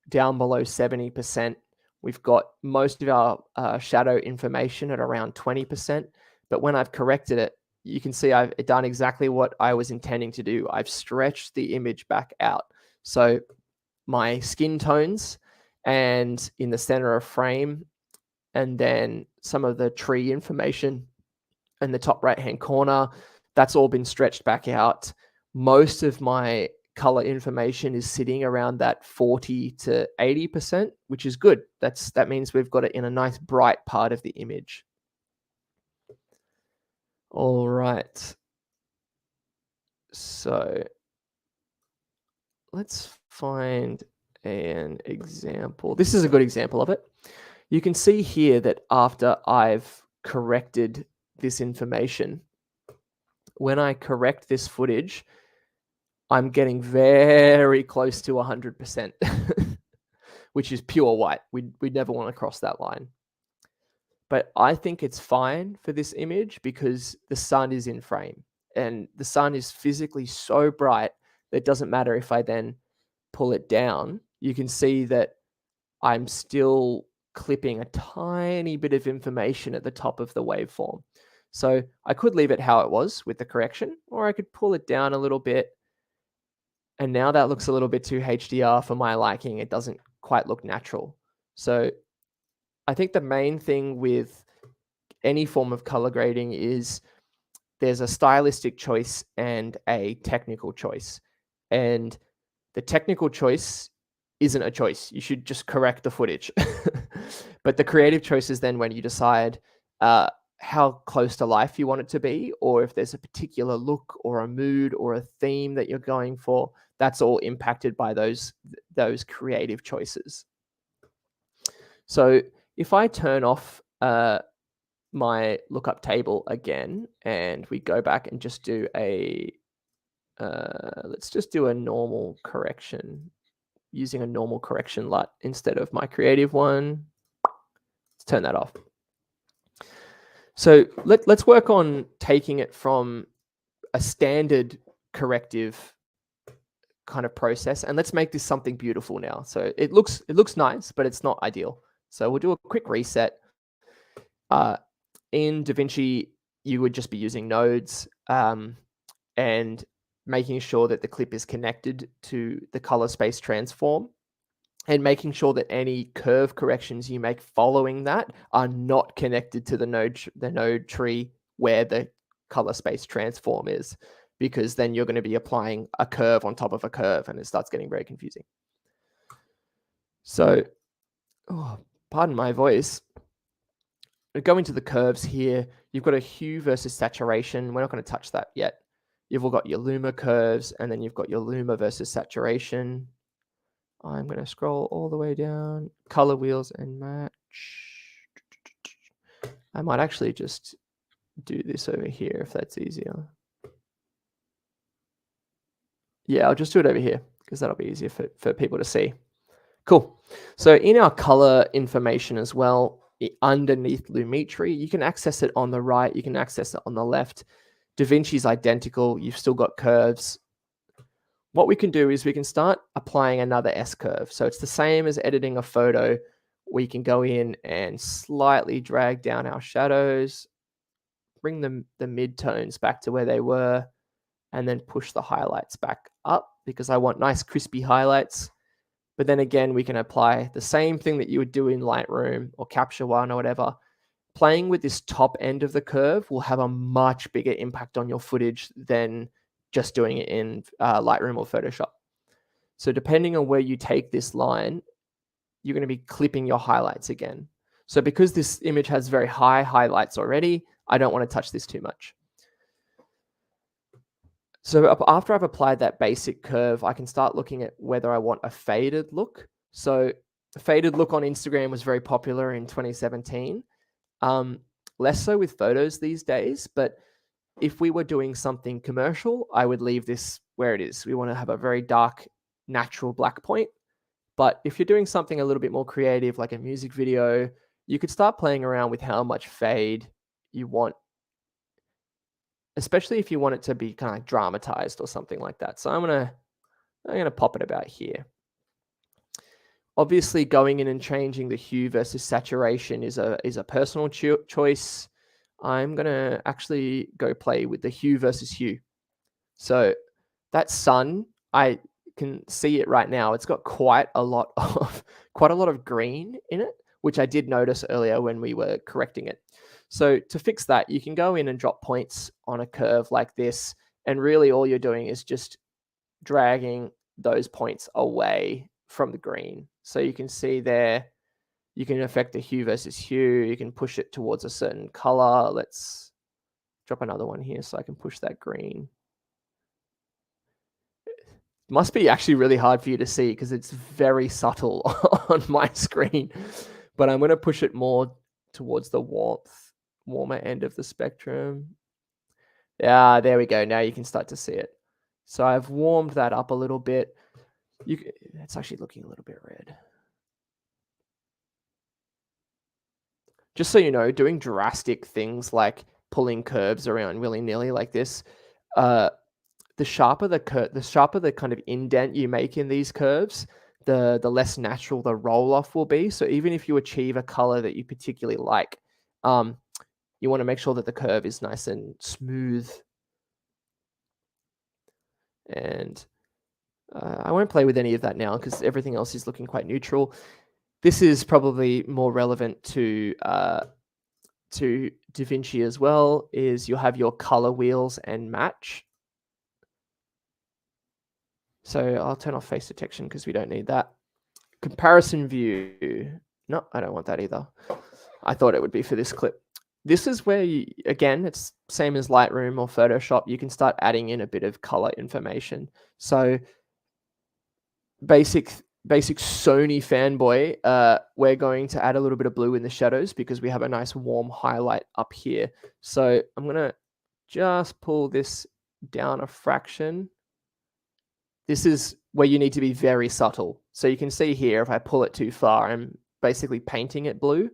down below 70%. We've got most of our shadow information at around 20%. But when I've corrected it, you can see I've done exactly what I was intending to do. I've stretched the image back out. So my skin tones and in the center of frame, and then some of the tree information in the top right-hand corner, that's all been stretched back out. Most of my color information is sitting around that 40 to 80%, which is good. That means we've got it in a nice bright part of the image. All right. So let's find an example. This is a good example of it. You can see here that after I've corrected this information, when I correct this footage, I'm getting very close to 100%, which is pure white. We'd never want to cross that line. But I think it's fine for this image because the sun is in frame and the sun is physically so bright that it doesn't matter if I then pull it down. You can see that I'm still clipping a tiny bit of information at the top of the waveform. So I could leave it how it was with the correction, or I could pull it down a little bit. And now that looks a little bit too HDR for my liking. It doesn't quite look natural. So I think the main thing with any form of color grading is there's a stylistic choice and a technical choice. And the technical choice isn't a choice. You should just correct the footage. But the creative choice is then when you decide how close to life you want it to be, or if there's a particular look or a mood or a theme that you're going for. That's all impacted by those creative choices. So if I turn off my lookup table again, and we go back and just do a, let's just do a normal correction using a normal correction LUT instead of my creative one. Let's turn that off. So let's work on taking it from a standard corrective kind of process, and let's make this something beautiful now. So it looks nice, but it's not ideal. So we'll do a quick reset. In DaVinci, you would just be using nodes and making sure that the clip is connected to the color space transform, and making sure that any curve corrections you make following that are not connected to the node tree where the color space transform is, because then you're going to be applying a curve on top of a curve and it starts getting very confusing. So, pardon my voice. Going to the curves here, you've got a hue versus saturation. We're not going to touch that yet. You've all got your luma curves, and then you've got your luma versus saturation. I'm going to scroll all the way down. Color wheels and match. I might actually just do this over here if that's easier. Yeah, I'll just do it over here because that'll be easier for people to see. Cool. So in our color information as well, underneath Lumetri, you can access it on the right, you can access it on the left. DaVinci is identical. You've still got curves. What we can do is we can start applying another S-curve. So it's the same as editing a photo. We can go in and slightly drag down our shadows, bring the midtones back to where they were, and then push the highlights back up because I want nice crispy highlights. But then again, we can apply the same thing that you would do in Lightroom or Capture One or whatever. Playing with this top end of the curve will have a much bigger impact on your footage than just doing it in Lightroom or Photoshop. So depending on where you take this line, you're going to be clipping your highlights again. So because this image has very high highlights already, I don't want to touch this too much. So after I've applied that basic curve, I can start looking at whether I want a faded look. So a faded look on Instagram was very popular in 2017. Less so with photos these days, but if we were doing something commercial, I would leave this where it is. We want to have a very dark, natural black point. But if you're doing something a little bit more creative, like a music video, you could start playing around with how much fade you want, especially if you want it to be kind of dramatized or something like that. So I'm gonna pop it about here. Obviously, going in and changing the hue versus saturation is a personal choice. I'm gonna actually go play with the hue versus hue. So that sun, I can see it right now. It's got quite a lot of green in it, which I did notice earlier when we were correcting it. So to fix that, you can go in and drop points on a curve like this, and really all you're doing is just dragging those points away from the green. So you can see there, you can affect the hue versus hue. You can push it towards a certain color. Let's drop another one here so I can push that green. It must be actually really hard for you to see because it's very subtle on my screen, but I'm going to push it more towards the warmer end of the spectrum. Yeah, there we go. Now you can start to see it. So I've warmed that up a little bit. It's actually looking a little bit red. Just so you know, doing drastic things like pulling curves around willy-nilly like this, the sharper the kind of indent you make in these curves, the less natural the roll-off will be. So even if you achieve a color that you particularly like, you want to make sure that the curve is nice and smooth. And I won't play with any of that now because everything else is looking quite neutral. This is probably more relevant to DaVinci as well, is you'll have your color wheels and match. So I'll turn off face detection because we don't need that. Comparison view. No, I don't want that either. I thought it would be for this clip. This is where, again, it's same as Lightroom or Photoshop. You can start adding in a bit of color information. So basic basic Sony fanboy, we're going to add a little bit of blue in the shadows because we have a nice warm highlight up here. So I'm going to just pull this down a fraction. This is where you need to be very subtle. So you can see here, if I pull it too far, I'm basically painting it blue,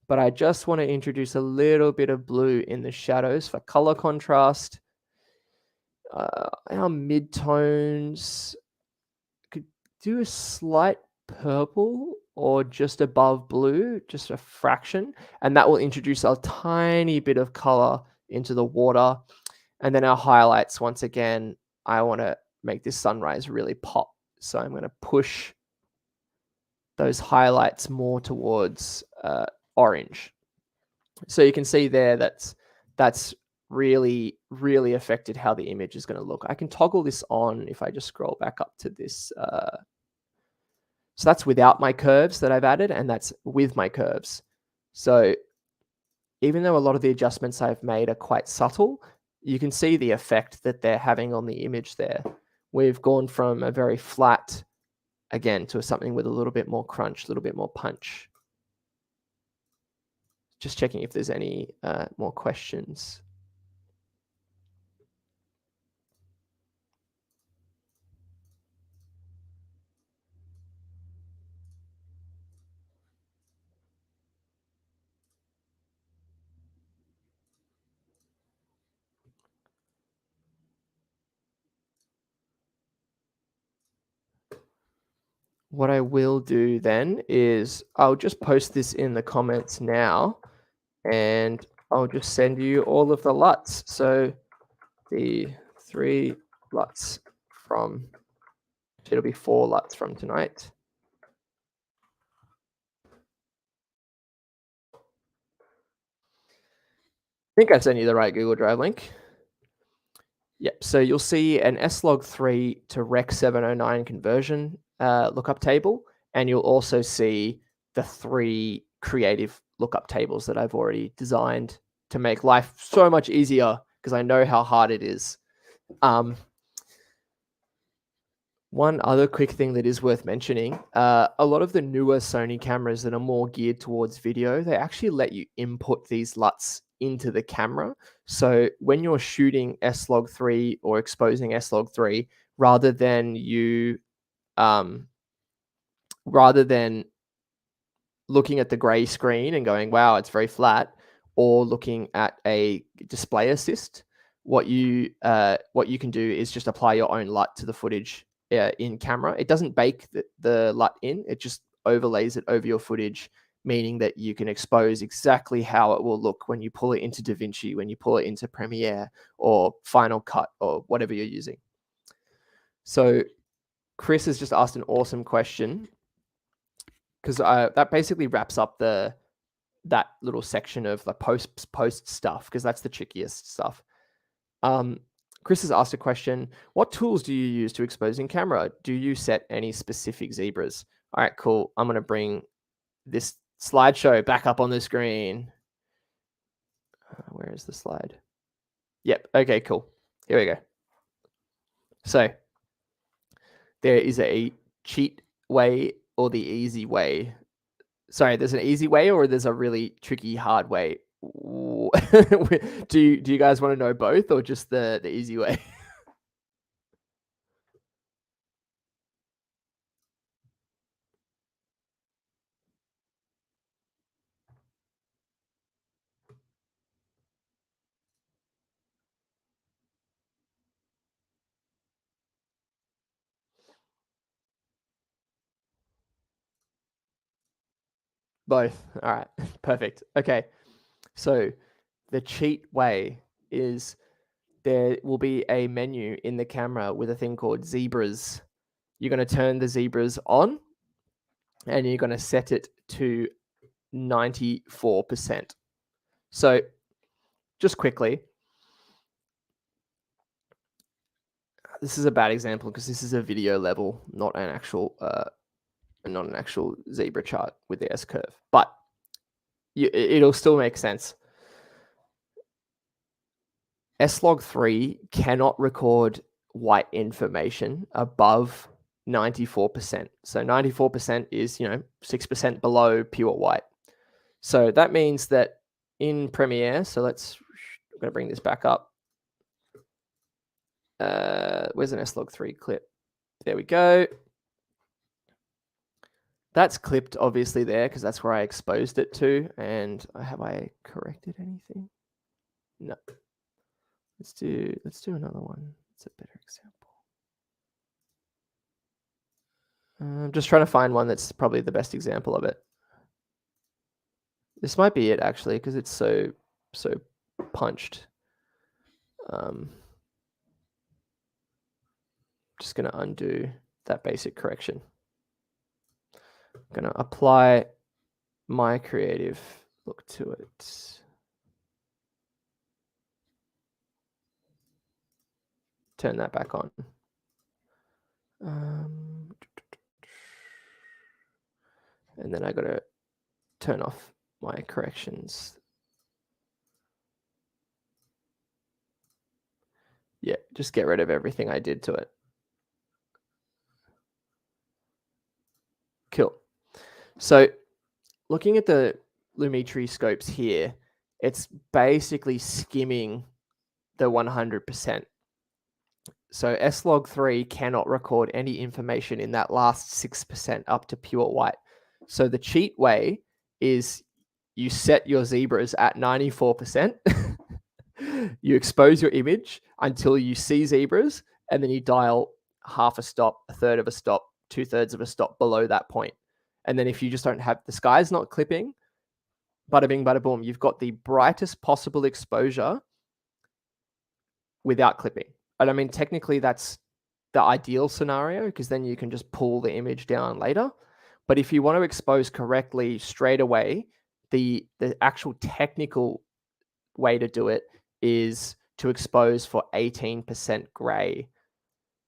but I just want to introduce a little bit of blue in the shadows for color contrast. Our midtones, could do a slight purple or just above blue, just a fraction, and that will introduce a tiny bit of color into the water. And then our highlights, once again, I want to make this sunrise really pop. So I'm going to push those highlights more towards orange. So you can see there that's really, really affected how the image is going to look. I can toggle this on if I just scroll back up to this. So that's without my curves that I've added, and that's with my curves. So even though a lot of the adjustments I've made are quite subtle, you can see the effect that they're having on the image there. We've gone from a very flat, again, to something with a little bit more crunch, a little bit more punch. Just checking if there's any more questions. What I will do then is I'll just post this in the comments now, and I'll just send you all of the LUTs. So the 3 LUTs from, it'll be 4 LUTs from tonight. I think I sent you the right Google Drive link. Yep. So you'll see an S-log3 to Rec 709 conversion lookup table, and you'll also see the 3 creative lookup tables that I've already designed to make life so much easier because I know how hard it is. One other quick thing that is worth mentioning, a lot of the newer Sony cameras that are more geared towards video, they actually let you input these LUTs into the camera. So when you're shooting S-log3 or exposing S-log3, rather than looking at the gray screen and going, wow, it's very flat, or looking at a display assist, what you can do is just apply your own LUT to the footage in camera. It doesn't bake the LUT in, it just overlays it over your footage, meaning that you can expose exactly how it will look when you pull it into DaVinci, when you pull it into Premiere or Final Cut or whatever you're using. So Chris has just asked an awesome question, because that basically wraps up that little section of the post stuff, because that's the trickiest stuff. Chris has asked a question: what tools do you use to expose in camera? Do you set any specific zebras? All right, cool. I'm going to bring this slideshow back up on the screen. Where is the slide? Yep. Okay, cool. Here we go. So there is a cheat way or the easy way. Sorry, there's an easy way or there's a really tricky hard way. Do you guys want to know both or just the easy way? Both. All right. Perfect. Okay. So the cheat way is there will be a menu in the camera with a thing called zebras. You're going to turn the zebras on and you're going to set it to 94%. So just quickly, this is a bad example because this is a video level, not an actual zebra chart with the S curve, but it'll still make sense. S-log3 cannot record white information above 94%. So 94% is, 6% below pure white. So that means that in Premiere, so I'm going to bring this back up. Where's an S-log3 clip? There we go. That's clipped obviously there because that's where I exposed it to. And have I corrected anything? No. Let's do another one. It's a better example. I'm just trying to find one that's probably the best example of it. This might be it actually because it's so punched. Just going to undo that basic correction. I'm going to apply my creative look to it. Turn that back on. And then I got to turn off my corrections. Yeah, just get rid of everything I did to it. Cool. So looking at the Lumetri scopes here, it's basically skimming the 100%. So S-log3 cannot record any information in that last 6% up to pure white. So the cheat way is you set your zebras at 94%. You expose your image until you see zebras, and then you dial half a stop, a third of a stop, 2/3 of a stop below that point. And then if you just don't have, the sky's not clipping, bada bing, bada boom, you've got the brightest possible exposure without clipping. And I mean, technically that's the ideal scenario because then you can just pull the image down later. But if you want to expose correctly straight away, the actual technical way to do it is to expose for 18% gray.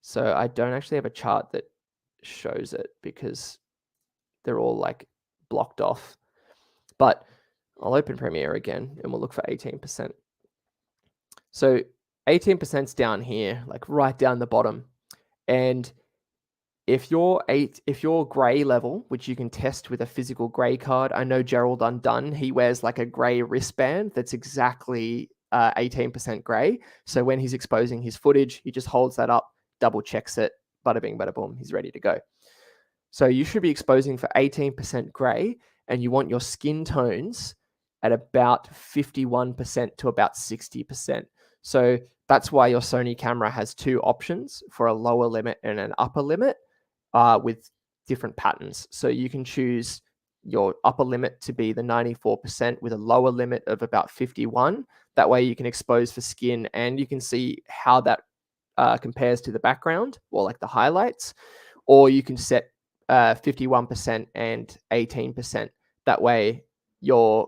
So I don't actually have a chart that shows it because they're all like blocked off. But I'll open Premiere again and we'll look for 18%. So 18% is down here, like right down the bottom. And if your gray level, which you can test with a physical gray card, I know Gerald Undone, he wears like a gray wristband that's exactly 18% gray. So when he's exposing his footage, he just holds that up, double checks it, bada bing, bada boom, he's ready to go. So you should be exposing for 18% gray, and you want your skin tones at about 51% to about 60%. So that's why your Sony camera has two options for a lower limit and an upper limit with different patterns. So you can choose your upper limit to be the 94% with a lower limit of about 51. That way you can expose for skin and you can see how that compares to the background or like the highlights. Or you can set 51% and 18%. That way you're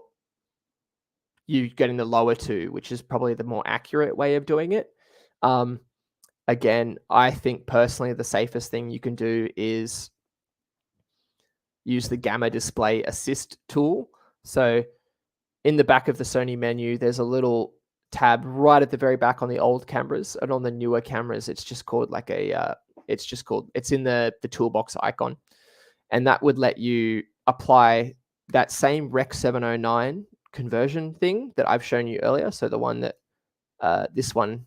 getting the lower two, which is probably the more accurate way of doing it. Again, I think personally the safest thing you can do is use the Gamma Display Assist tool. So in the back of the Sony menu, there's a little tab right at the very back on the old cameras, and on the newer cameras, it's just called like it's in the toolbox icon. And that would let you apply that same Rec 709 conversion thing that I've shown you earlier. So the one that, this one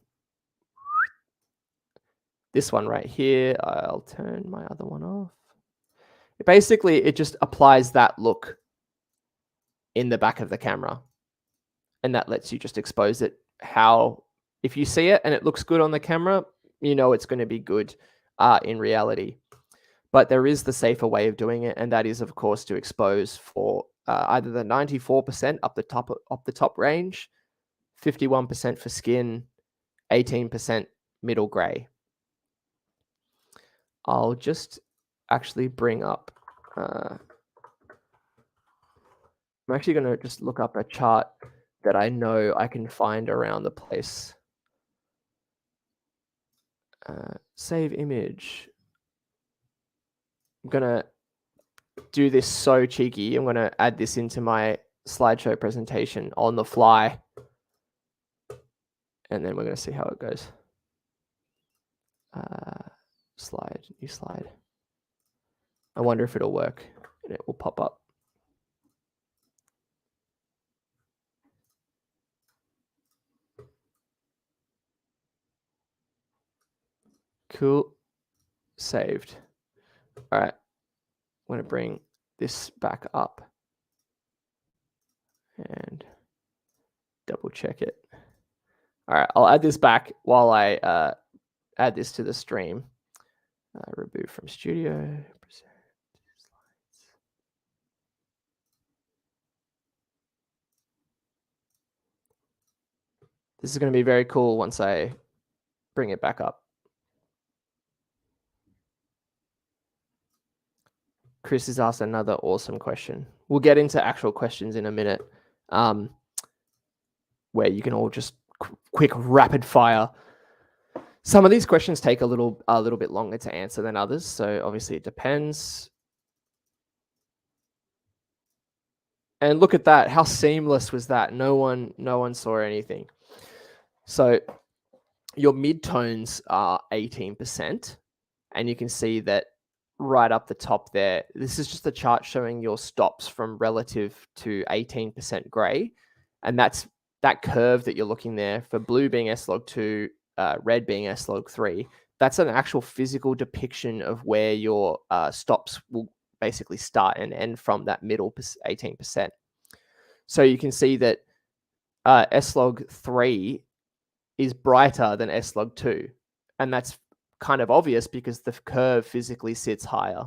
right here, I'll turn my other one off. Basically, it just applies that look in the back of the camera. And that lets you just expose it if you see it and it looks good on the camera, you know it's going to be good in reality. But there is the safer way of doing it, and that is, of course, to expose for either the 94% up the top range, 51% for skin, 18% middle gray. I'll just actually bring up. I'm actually going to just look up a chart that I know I can find around the place. Save image. I'm going to do this so cheeky. I'm going to add this into my slideshow presentation on the fly. And then we're going to see how it goes. New slide. I wonder if it'll work, and it will pop up. Cool. Saved. All right. I'm going to bring this back up and double check it. All right. I'll add this back while I add this to the stream. Reboot from studio. This is going to be very cool once I bring it back up. Chris has asked another awesome question. We'll get into actual questions in a minute, where you can all just quick rapid fire. Some of these questions take a little bit longer to answer than others, so obviously it depends. And look at that! How seamless was that? No one saw anything. So your midtones are 18%, and you can see that right up the top there. This is just a chart showing your stops from relative to 18% gray, and that's that curve that you're looking there for blue being S-log2, red being S-log3. That's an actual physical depiction of where your stops will basically start and end from that middle 18%. So you can see that S-log3 is brighter than S-log2, and that's kind of obvious because the curve physically sits higher.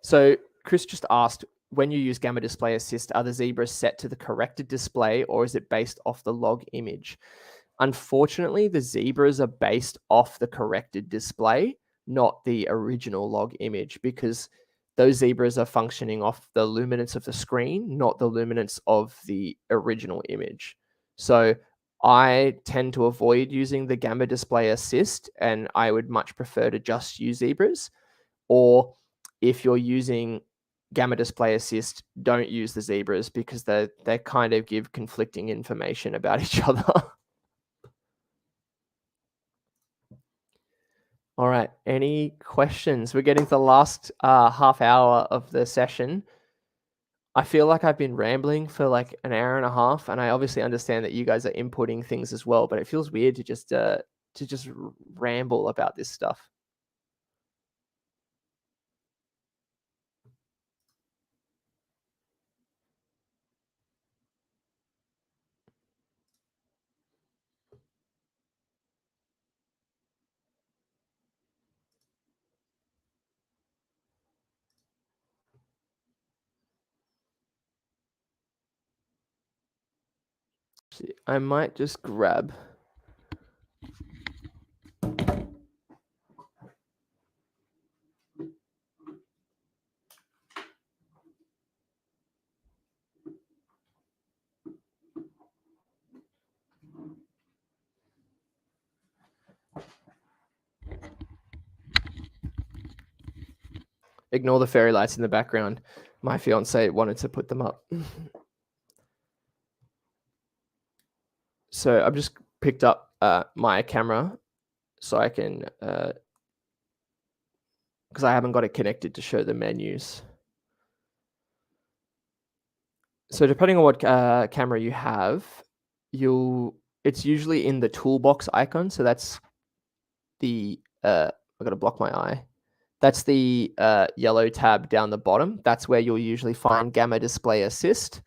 So Chris just asked, when you use Gamma Display Assist, are the zebras set to the corrected display, or is it based off the log image? Unfortunately, the zebras are based off the corrected display, not the original log image, because those zebras are functioning off the luminance of the screen, not the luminance of the original image. So I tend to avoid using the Gamma Display Assist, and I would much prefer to just use zebras. Or if you're using Gamma Display Assist, don't use the zebras because they kind of give conflicting information about each other. All right. Any questions? We're getting to the last half hour of the session. I feel like I've been rambling for like an hour and a half, and I obviously understand that you guys are inputting things as well, but it feels weird to just ramble about this stuff. I might just grab. Ignore the fairy lights in the background. My fiance wanted to put them up. So I've just picked up my camera so I can, because I haven't got it connected to show the menus. So depending on what camera you have, it's usually in the toolbox icon. So that's the, I got to block my eye. That's the yellow tab down the bottom. That's where you'll usually find Gamma Display Assist.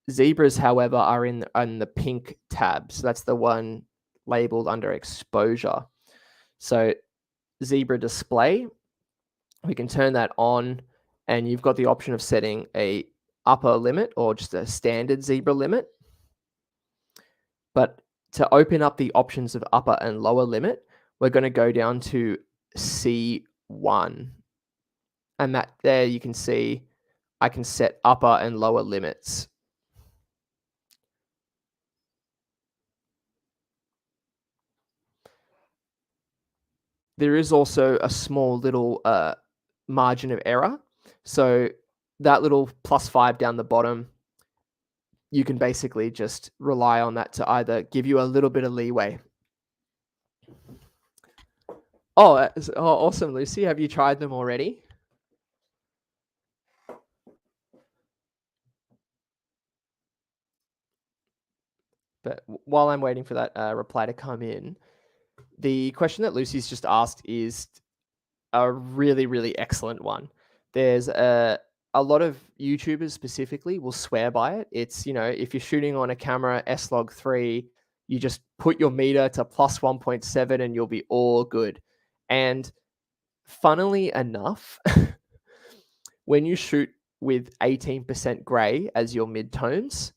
Zebras, however, are in the pink tab. So that's the one labeled under exposure. So zebra display, we can turn that on, and you've got the option of setting a upper limit or just a standard zebra limit. But to open up the options of upper and lower limit, we're going to go down to C1. And that there you can see I can set upper and lower limits. There is also a small little margin of error. So that little +5 down the bottom, you can basically just rely on that to either give you a little bit of leeway. Awesome, Lucy. Have you tried them already? But while I'm waiting for that reply to come in, the question that Lucy's just asked is a really, really excellent one. There's a lot of YouTubers specifically will swear by it. It's, if you're shooting on a camera S-log3, you just put your meter to plus 1.7 and you'll be all good. And funnily enough, when you shoot with 18% gray as your midtones,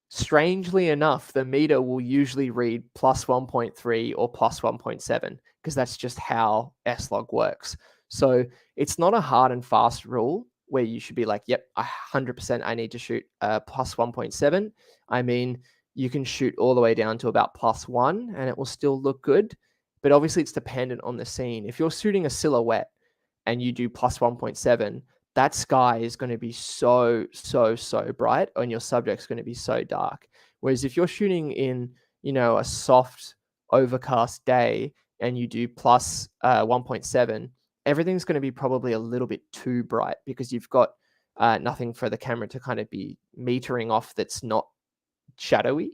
strangely enough, the meter will usually read plus 1.3 or plus 1.7 because that's just how S-log works. So it's not a hard and fast rule where you should be like, yep, 100% I need to shoot plus 1.7. I mean, you can shoot all the way down to about plus 1 and it will still look good. But obviously it's dependent on the scene. If you're shooting a silhouette and you do plus 1.7, that sky is going to be so bright and your subject's going to be so dark. Whereas if you're shooting in, a soft overcast day and you do plus 1.7, everything's going to be probably a little bit too bright because you've got nothing for the camera to kind of be metering off that's not shadowy.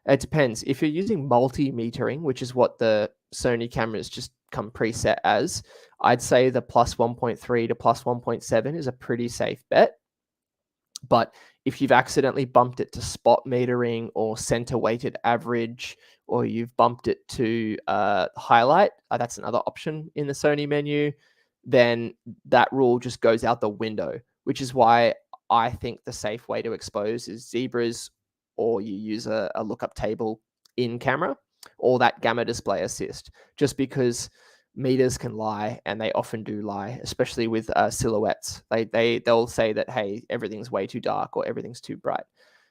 It depends. If you're using multi-metering, which is what the Sony cameras just come preset as, I'd say the plus 1.3 to plus 1.7 is a pretty safe bet. But if you've accidentally bumped it to spot metering or center weighted average, or you've bumped it to highlight, that's another option in the Sony menu, then that rule just goes out the window, which is why I think the safe way to expose is zebras, or you use a lookup table in camera, or that gamma display assist, just because meters can lie, and they often do lie, especially with silhouettes. They'll say that, hey, everything's way too dark or everything's too bright,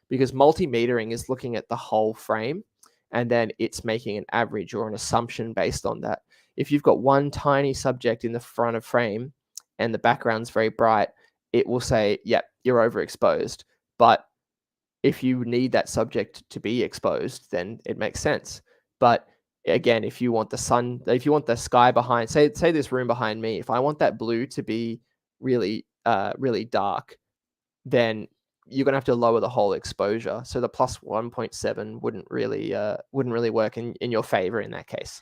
because multi-metering is looking at the whole frame and then it's making an average or an assumption based on that. If you've got one tiny subject in the front of frame and the background's very bright, it will say, yep, you're overexposed. But if you need that subject to be exposed, then it makes sense. But again, if you want the sky behind, say this room behind me, if I want that blue to be really, really dark, then you're gonna have to lower the whole exposure. So the plus 1.7 wouldn't really work in your favor in that case.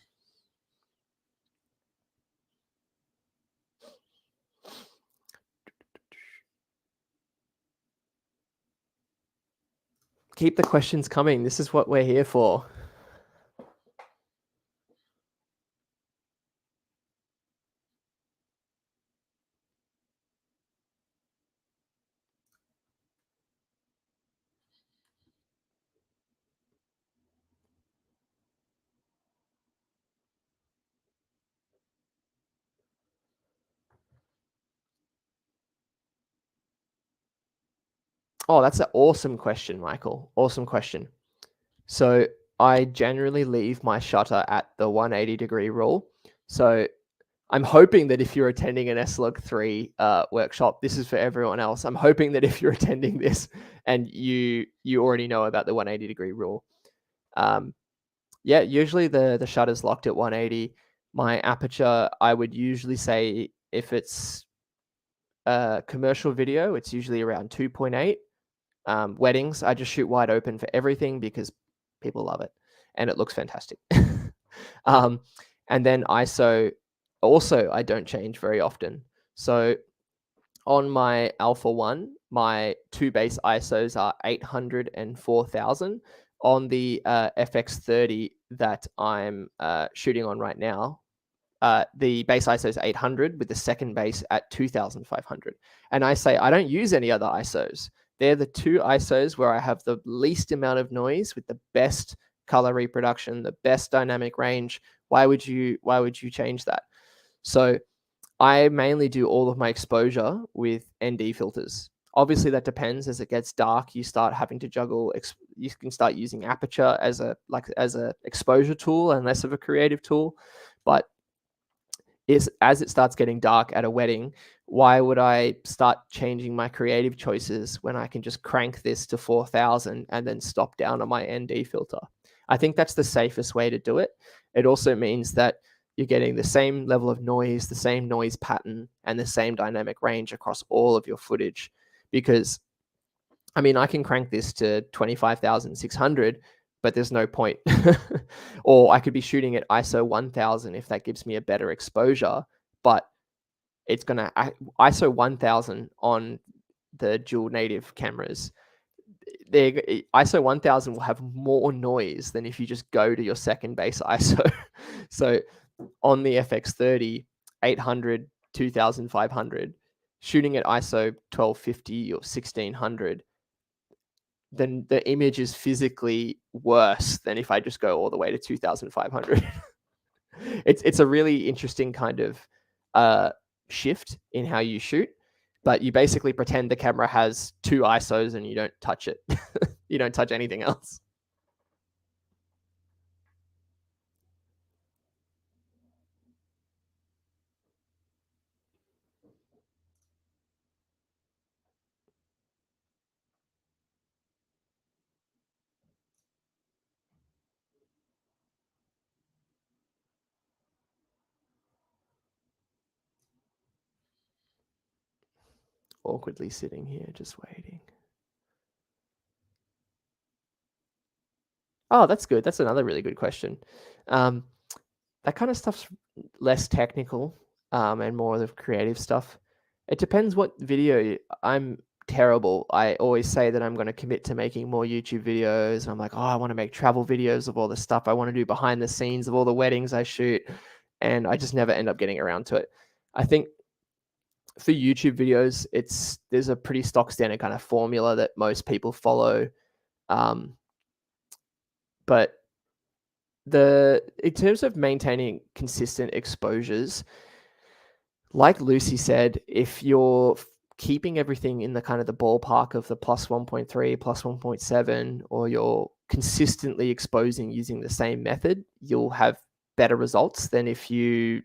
Keep the questions coming. This is what we're here for. Oh, that's an awesome question, Michael. Awesome question. So I generally leave my shutter at the 180-degree rule. So I'm hoping that if you're attending an S-log3 workshop, this is for everyone else. I'm hoping that if you're attending this and you already know about the 180-degree rule. Yeah, usually the shutter's locked at 180. My aperture, I would usually say if it's commercial video, it's usually around 2.8. Weddings, I just shoot wide open for everything because people love it and it looks fantastic. And then ISO, also I don't change very often. So on my Alpha 1, my two base ISOs are 800 and 4000. On the FX30 that I'm shooting on right now, the base ISO is 800 with the second base at 2500. And I say I don't use any other ISOs. They're the two ISOs where I have the least amount of noise with the best color reproduction, the best dynamic range. Why would you change that? So I mainly do all of my exposure with ND filters. Obviously, that depends. As it gets dark, you start having to juggle. You can start using aperture as a exposure tool and less of a creative tool. But as it starts getting dark at a wedding, why would I start changing my creative choices when I can just crank this to 4000 and then stop down on my ND filter? I think that's the safest way to do it. It also means that you're getting the same level of noise, the same noise pattern, and the same dynamic range across all of your footage. Because I mean, I can crank this to 25,600, but there's no point. Or I could be shooting at ISO 1000 if that gives me a better exposure, but it's going to ISO 1000 on the dual native cameras. ISO 1000 will have more noise than if you just go to your second base ISO. So on the FX30, 800, 2500, shooting at ISO 1250 or 1600, then the image is physically worse than if I just go all the way to 2500. It's a really interesting kind of shift in how you shoot, but you basically pretend the camera has two ISOs and you don't touch it. You don't touch anything else. Awkwardly sitting here, just waiting. Oh, that's good. That's another really good question. That kind of stuff's less technical, and more of the creative stuff. It depends what video. I'm terrible. I always say that I'm going to commit to making more YouTube videos. I'm like, oh, I want to make travel videos of all the stuff I want to do behind the scenes of all the weddings I shoot, and I just never end up getting around to it. I think for YouTube videos, there's a pretty stock standard kind of formula that most people follow, but in terms of maintaining consistent exposures, like Lucy said, if you're keeping everything in the kind of the ballpark of the plus 1.3, plus 1.7, or you're consistently exposing using the same method, you'll have better results than if you're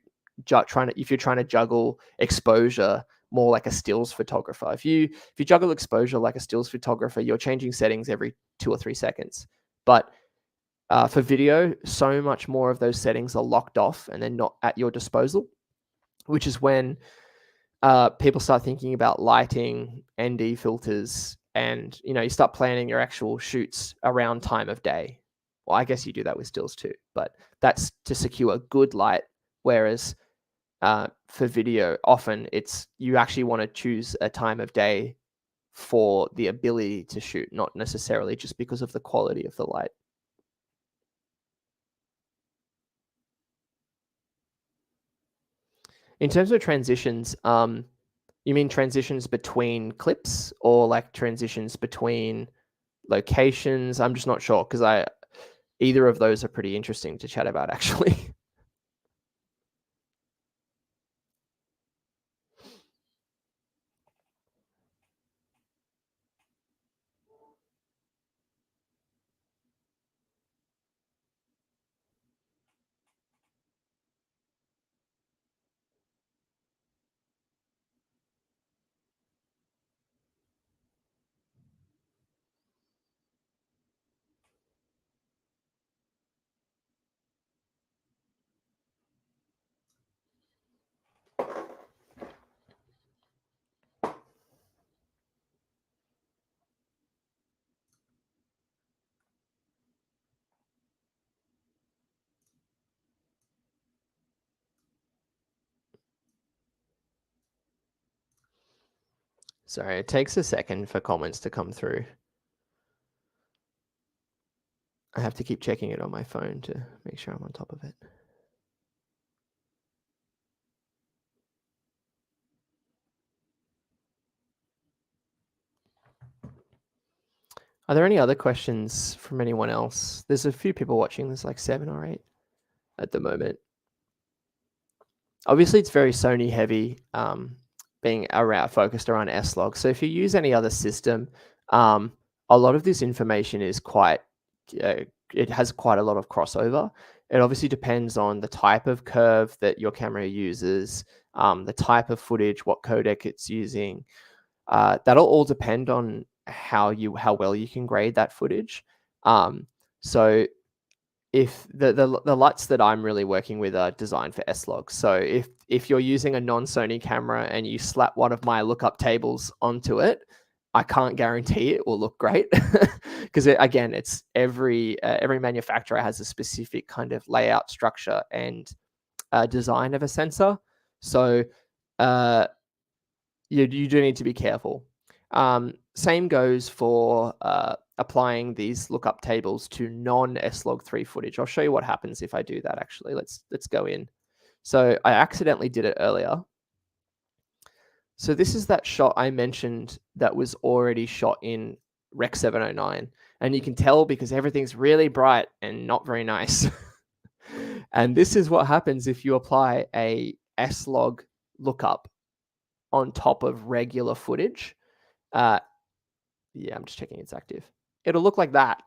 trying to juggle exposure more like a stills photographer. If you juggle exposure like a stills photographer, you're changing settings every 2 or 3 seconds. But for video, so much more of those settings are locked off and they're not at your disposal, which is when people start thinking about lighting, ND filters, and you start planning your actual shoots around time of day. Well, I guess you do that with stills too, but that's to secure good light. Whereas for video, often you actually want to choose a time of day for the ability to shoot, not necessarily just because of the quality of the light. In terms of transitions, you mean transitions between clips or like transitions between locations? I'm just not sure because either of those are pretty interesting to chat about, actually. Sorry, it takes a second for comments to come through. I have to keep checking it on my phone to make sure I'm on top of it. Are there any other questions from anyone else? There's a few people watching. There's like 7 or 8 at the moment. Obviously, it's very Sony heavy, being focused around S-log. So if you use any other system, a lot of this information is it has quite a lot of crossover. It obviously depends on the type of curve that your camera uses, the type of footage, what codec it's using. That'll all depend on how well you can grade that footage. So if the LUTs that I'm really working with are designed for S-log. So if you're using a non-Sony camera and you slap one of my lookup tables onto it, I can't guarantee it will look great because again, it's every manufacturer has a specific kind of layout, structure, and design of a sensor. So uh, you do need to be careful. Same goes for applying these lookup tables to non-S-log3 footage. I'll show you what happens if I do that. Actually, let's go in. So I accidentally did it earlier. So this is that shot I mentioned that was already shot in Rec 709, and you can tell because everything's really bright and not very nice. And this is what happens if you apply a S-log lookup on top of regular footage. Yeah, I'm just checking it's active. It'll look like that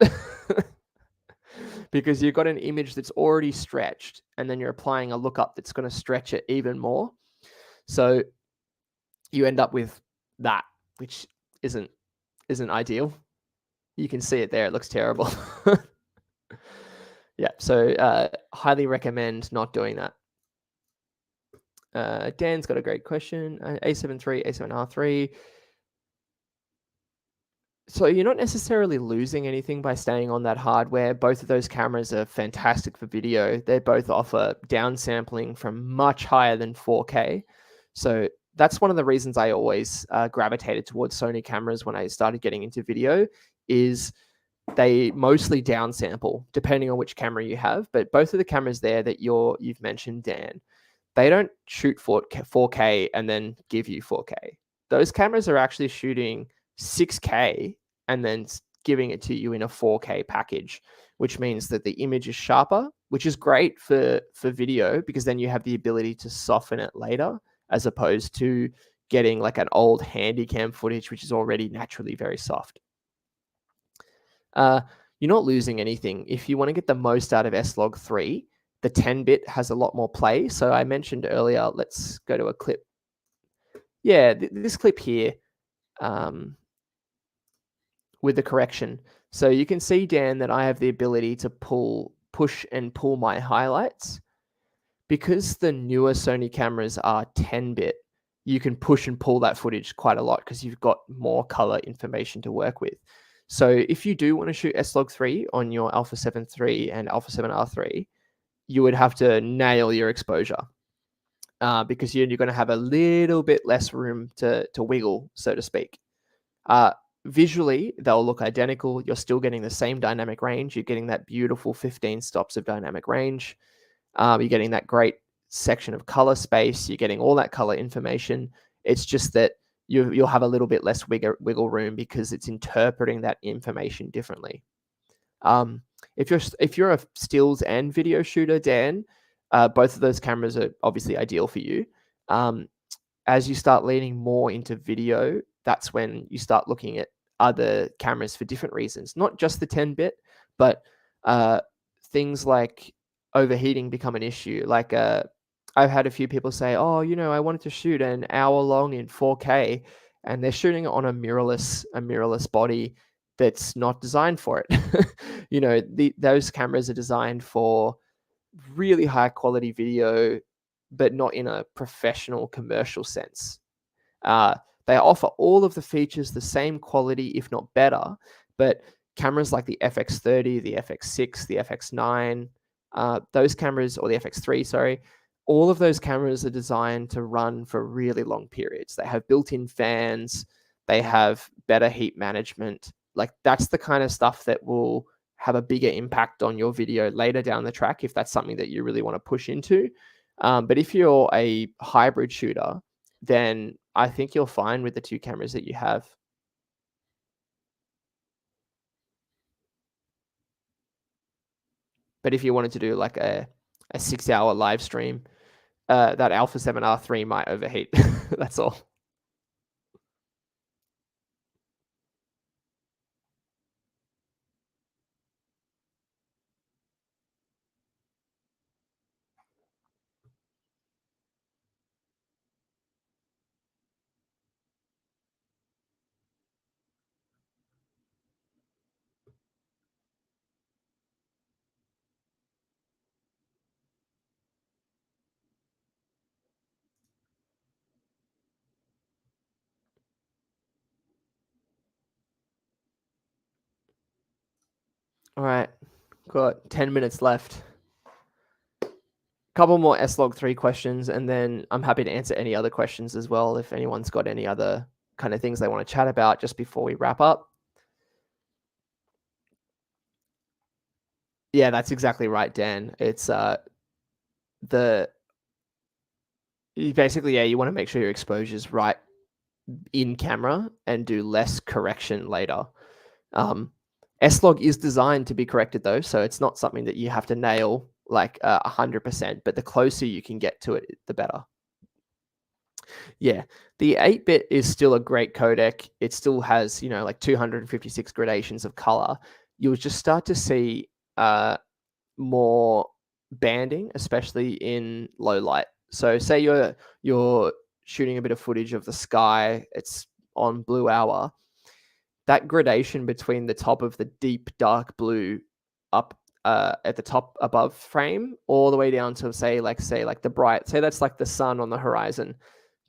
because you've got an image that's already stretched and then you're applying a lookup that's going to stretch it even more. So you end up with that, which isn't ideal. You can see it there. It looks terrible. Yeah, so highly recommend not doing that. Dan's got a great question. A7 III, A7R3. So you're not necessarily losing anything by staying on that hardware. Both of those cameras are fantastic for video. They both offer downsampling from much higher than 4K. So that's one of the reasons I always gravitated towards Sony cameras when I started getting into video, is they mostly downsample depending on which camera you have. But both of the cameras there that you've mentioned, Dan, they don't shoot 4K and then give you 4K. Those cameras are actually shooting 6K and then giving it to you in a 4K package, which means that the image is sharper, which is great for video because then you have the ability to soften it later, as opposed to getting like an old handycam footage, which is already naturally very soft. You're not losing anything. If you want to get the most out of S-log3, the 10-bit has a lot more play. So I mentioned earlier, let's go to a clip. Yeah, this clip here with the correction. So you can see, Dan, that I have the ability to push and pull my highlights. Because the newer Sony cameras are 10-bit, you can push and pull that footage quite a lot because you've got more color information to work with. So if you do want to shoot S-log3 on your Alpha 7 III and Alpha 7R3, you would have to nail your exposure because you're going to have a little bit less room to wiggle, so to speak. Visually, they'll look identical. You're still getting the same dynamic range. You're getting that beautiful 15 stops of dynamic range. You're getting that great section of color space. You're getting all that color information. It's just that you'll have a little bit less wiggle room because it's interpreting that information differently. If you're a stills and video shooter, Dan, both of those cameras are obviously ideal for you. As you start leaning more into video, that's when you start looking at other cameras for different reasons, not just the 10-bit, but things like overheating become an issue. Like I've had a few people say, oh, I wanted to shoot an hour long in 4K, and they're shooting it on a mirrorless body that's not designed for it. Those cameras are designed for really high quality video, but not in a professional commercial sense. They offer all of the features the same quality, if not better, but cameras like the FX30, the FX6, the FX9, those cameras, or the FX3, sorry, all of those cameras are designed to run for really long periods. They have built-in fans, they have better heat management. Like that's the kind of stuff that will have a bigger impact on your video later down the track if that's something that you really want to push into. But if you're a hybrid shooter, then I think you're fine with the two cameras that you have. But if you wanted to do like a 6-hour live stream, that Alpha 7R3 might overheat. That's all. All right, got 10 minutes left. Couple more S-log3 questions, and then I'm happy to answer any other questions as well if anyone's got any other kind of things they want to chat about just before we wrap up. Yeah, that's exactly right, Dan. It's the basically, yeah, you want to make sure your exposure's right in camera and do less correction later. Um, S-log is designed to be corrected though, so it's not something that you have to nail like 100%, but the closer you can get to it, the better. Yeah, the 8-bit is still a great codec. It still has, like 256 gradations of color. You'll just start to see more banding, especially in low light. So say you're shooting a bit of footage of the sky, it's on blue hour. That gradation between the top of the deep dark blue up at the top above frame all the way down to say like the bright, say that's like the sun on the horizon,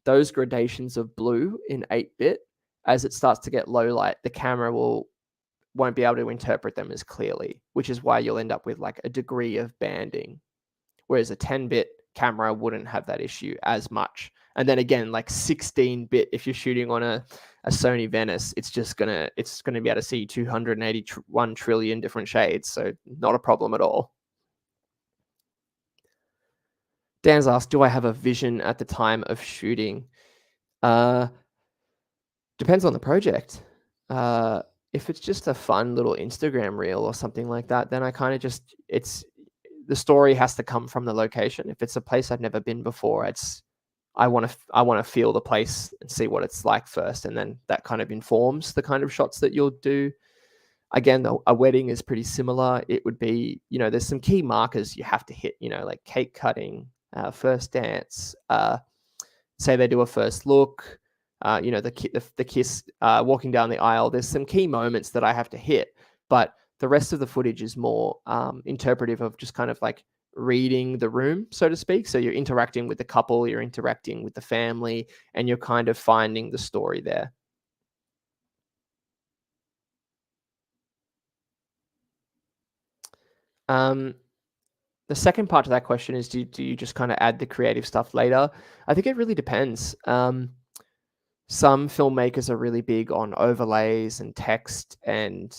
those gradations of blue in 8-bit, as it starts to get low light, the camera won't be able to interpret them as clearly, which is why you'll end up with like a degree of banding. Whereas a 10-bit camera wouldn't have that issue as much. And then again, like 16-bit, if you're shooting on a Sony Venice, it's gonna be able to see 281 trillion different shades. So not a problem at all. Dan's asked, do I have a vision at the time of shooting? Depends on the project. If it's just a fun little Instagram reel or something like that, then I kind of just, the story has to come from the location. If it's a place I've never been before, I want to feel the place and see what it's like first, and then that kind of informs the kind of shots that you'll do. Again, a wedding is pretty similar. It would be, there's some key markers you have to hit, like cake cutting, first dance, say they do a first look, the kiss, walking down the aisle. There's some key moments that I have to hit, but the rest of the footage is more interpretive of just kind of like reading the room, so to speak. So you're interacting with the couple, you're interacting with the family, and you're kind of finding the story there. The second part to that question is, do you just kind of add the creative stuff later? I think it really depends. Some filmmakers are really big on overlays and text and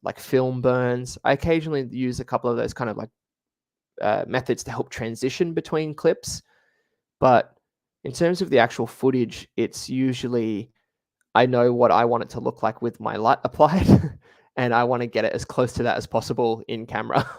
like film burns. I occasionally use a couple of those kind of like methods to help transition between clips. But in terms of the actual footage, it's usually, I know what I want it to look like with my light applied, and I want to get it as close to that as possible in camera.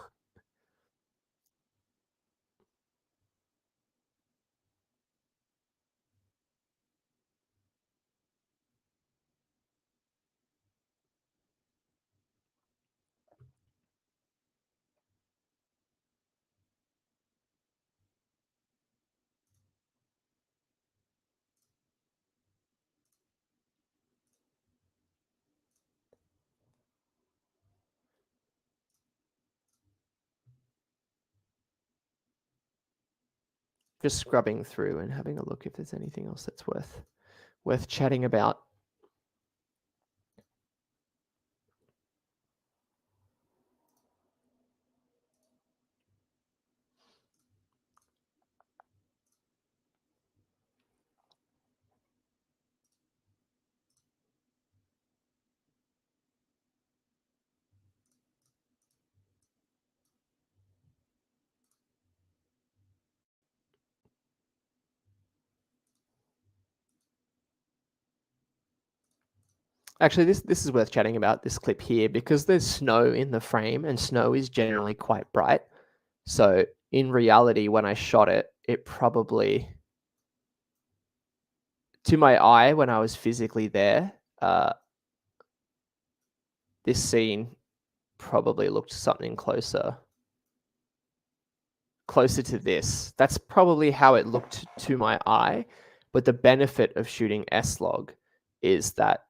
Just scrubbing through and having a look if there's anything else that's worth chatting about. Actually, this is worth chatting about, this clip here, because there's snow in the frame and snow is generally quite bright. So in reality, when I shot it, it probably, to my eye, when I was physically there, this scene probably looked something closer to this. That's probably how it looked to my eye. But the benefit of shooting S-log is that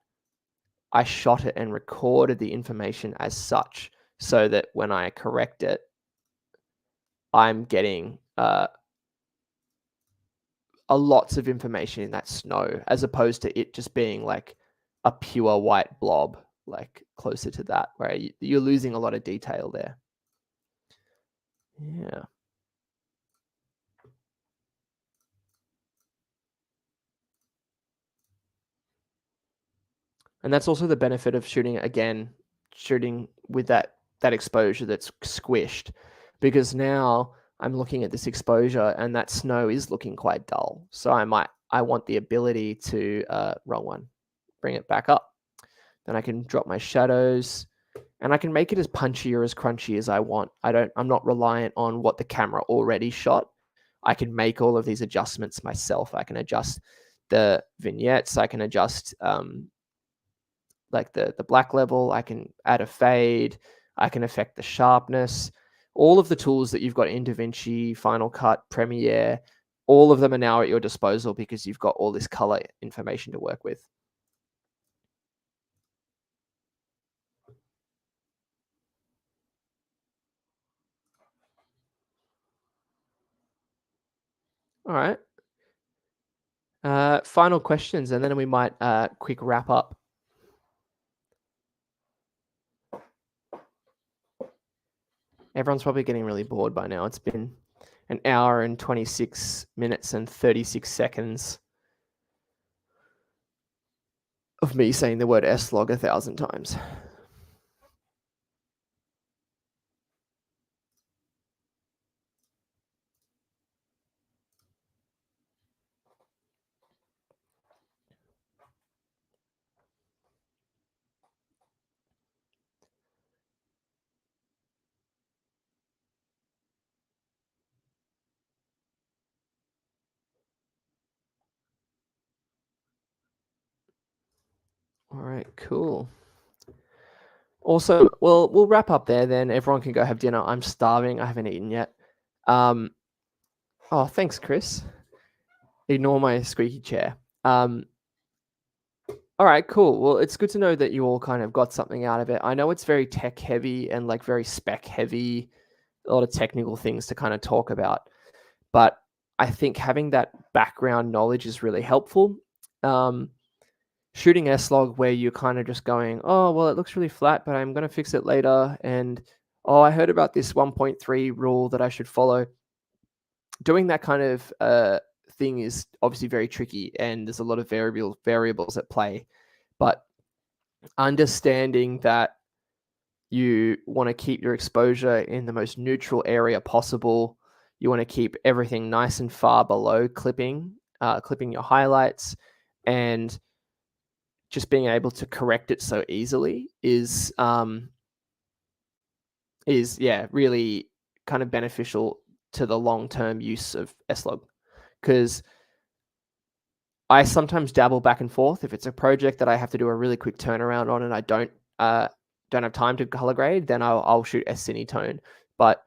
I shot it and recorded the information as such, so that when I correct it, I'm getting a lots of information in that snow, as opposed to it just being like a pure white blob. like closer to that, where you're losing a lot of detail there. Yeah. And that's also the benefit of shooting with that exposure that's squished, because now I'm looking at this exposure and that snow is looking quite dull. So I want the ability to wrong one, bring it back up. Then I can drop my shadows and I can make it as punchy or as crunchy as I want. I'm not reliant on what the camera already shot. I can make all of these adjustments myself. I can adjust the vignettes. I can adjust like the black level. I can add a fade. I can affect the sharpness. All of the tools that you've got in DaVinci, Final Cut, Premiere, all of them are now at your disposal because you've got all this color information to work with. All right. Final questions, and then we might quick wrap up. Everyone's probably getting really bored by now. It's been an hour and 26 minutes and 36 seconds of me saying the word S-log 1,000 times. All right, cool. Awesome. Well, we'll wrap up there then. Everyone can go have dinner. I'm starving. I haven't eaten yet. Oh, thanks, Chris. Ignore my squeaky chair. All right, cool. Well, it's good to know that you all kind of got something out of it. I know it's very tech heavy and like very spec heavy, a lot of technical things to kind of talk about. But I think having that background knowledge is really helpful. Shooting S-log where you're kind of just going, oh, well, it looks really flat, but I'm going to fix it later. And, oh, I heard about this 1.3 rule that I should follow. Doing that kind of thing is obviously very tricky, and there's a lot of variables at play. But understanding that you want to keep your exposure in the most neutral area possible. You want to keep everything nice and far below clipping your highlights, and just being able to correct it so easily is really kind of beneficial to the long-term use of S-log, because I sometimes dabble back and forth. If it's a project that I have to do a really quick turnaround on and I don't have time to color grade, then I'll shoot S-Cinetone. But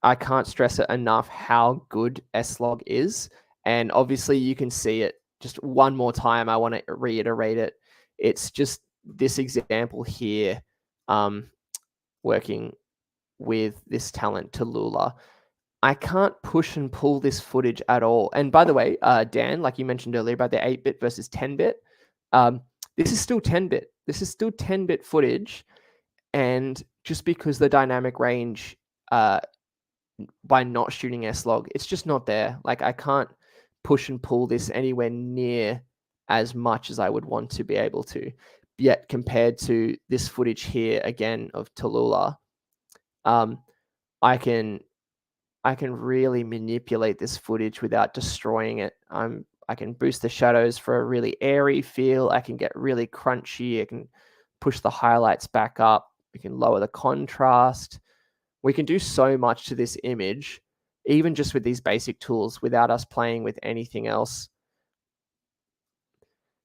I can't stress it enough how good S-log is. And obviously you can see it just one more time. I want to reiterate it. It's just this example here, working with this talent, Tallulah. I can't push and pull this footage at all. And by the way, Dan, like you mentioned earlier about the 8-bit versus 10-bit, this is still 10-bit. This is still 10-bit footage. And just because the dynamic range, by not shooting S-log, it's just not there. Like I can't push and pull this anywhere near as much as I would want to be able to. Yet compared to this footage here again of Tallulah, I can really manipulate this footage without destroying it. I can boost the shadows for a really airy feel. I can get really crunchy. I can push the highlights back up. We can lower the contrast. We can do so much to this image, even just with these basic tools, without us playing with anything else.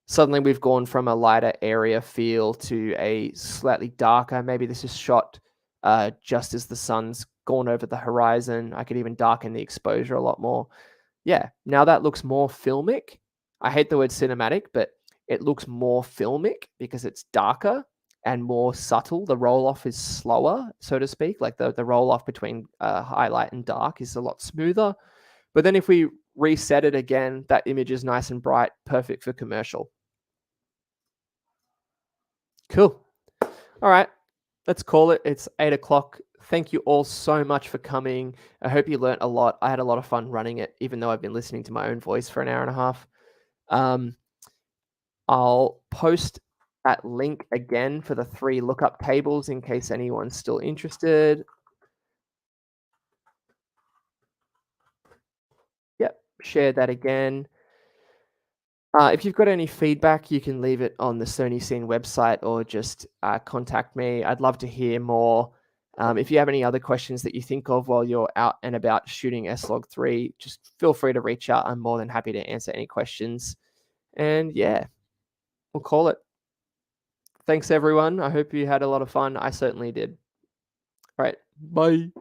Suddenly we've gone from a lighter area feel to a slightly darker. Maybe this is shot just as the sun's gone over the horizon. I could even darken the exposure a lot more. Yeah, now that looks more filmic. I hate the word cinematic, but it looks more filmic because it's darker and more subtle. The roll off is slower, so to speak. Like the roll off between highlight and dark is a lot smoother. But then if we reset it again, that image is nice and bright, perfect for commercial. Cool. All right, let's call it. It's 8 o'clock. Thank you all so much for coming. I hope you learnt a lot. I had a lot of fun running it, even though I've been listening to my own voice for an hour and a half. Um, I'll post that link again for the 3 lookup tables in case anyone's still interested. Yep, share that again. If you've got any feedback, you can leave it on the Sony Scene website or just contact me. I'd love to hear more. If you have any other questions that you think of while you're out and about shooting S-log3, just feel free to reach out. I'm more than happy to answer any questions. And yeah, we'll call it. Thanks, everyone. I hope you had a lot of fun. I certainly did. All right. Bye.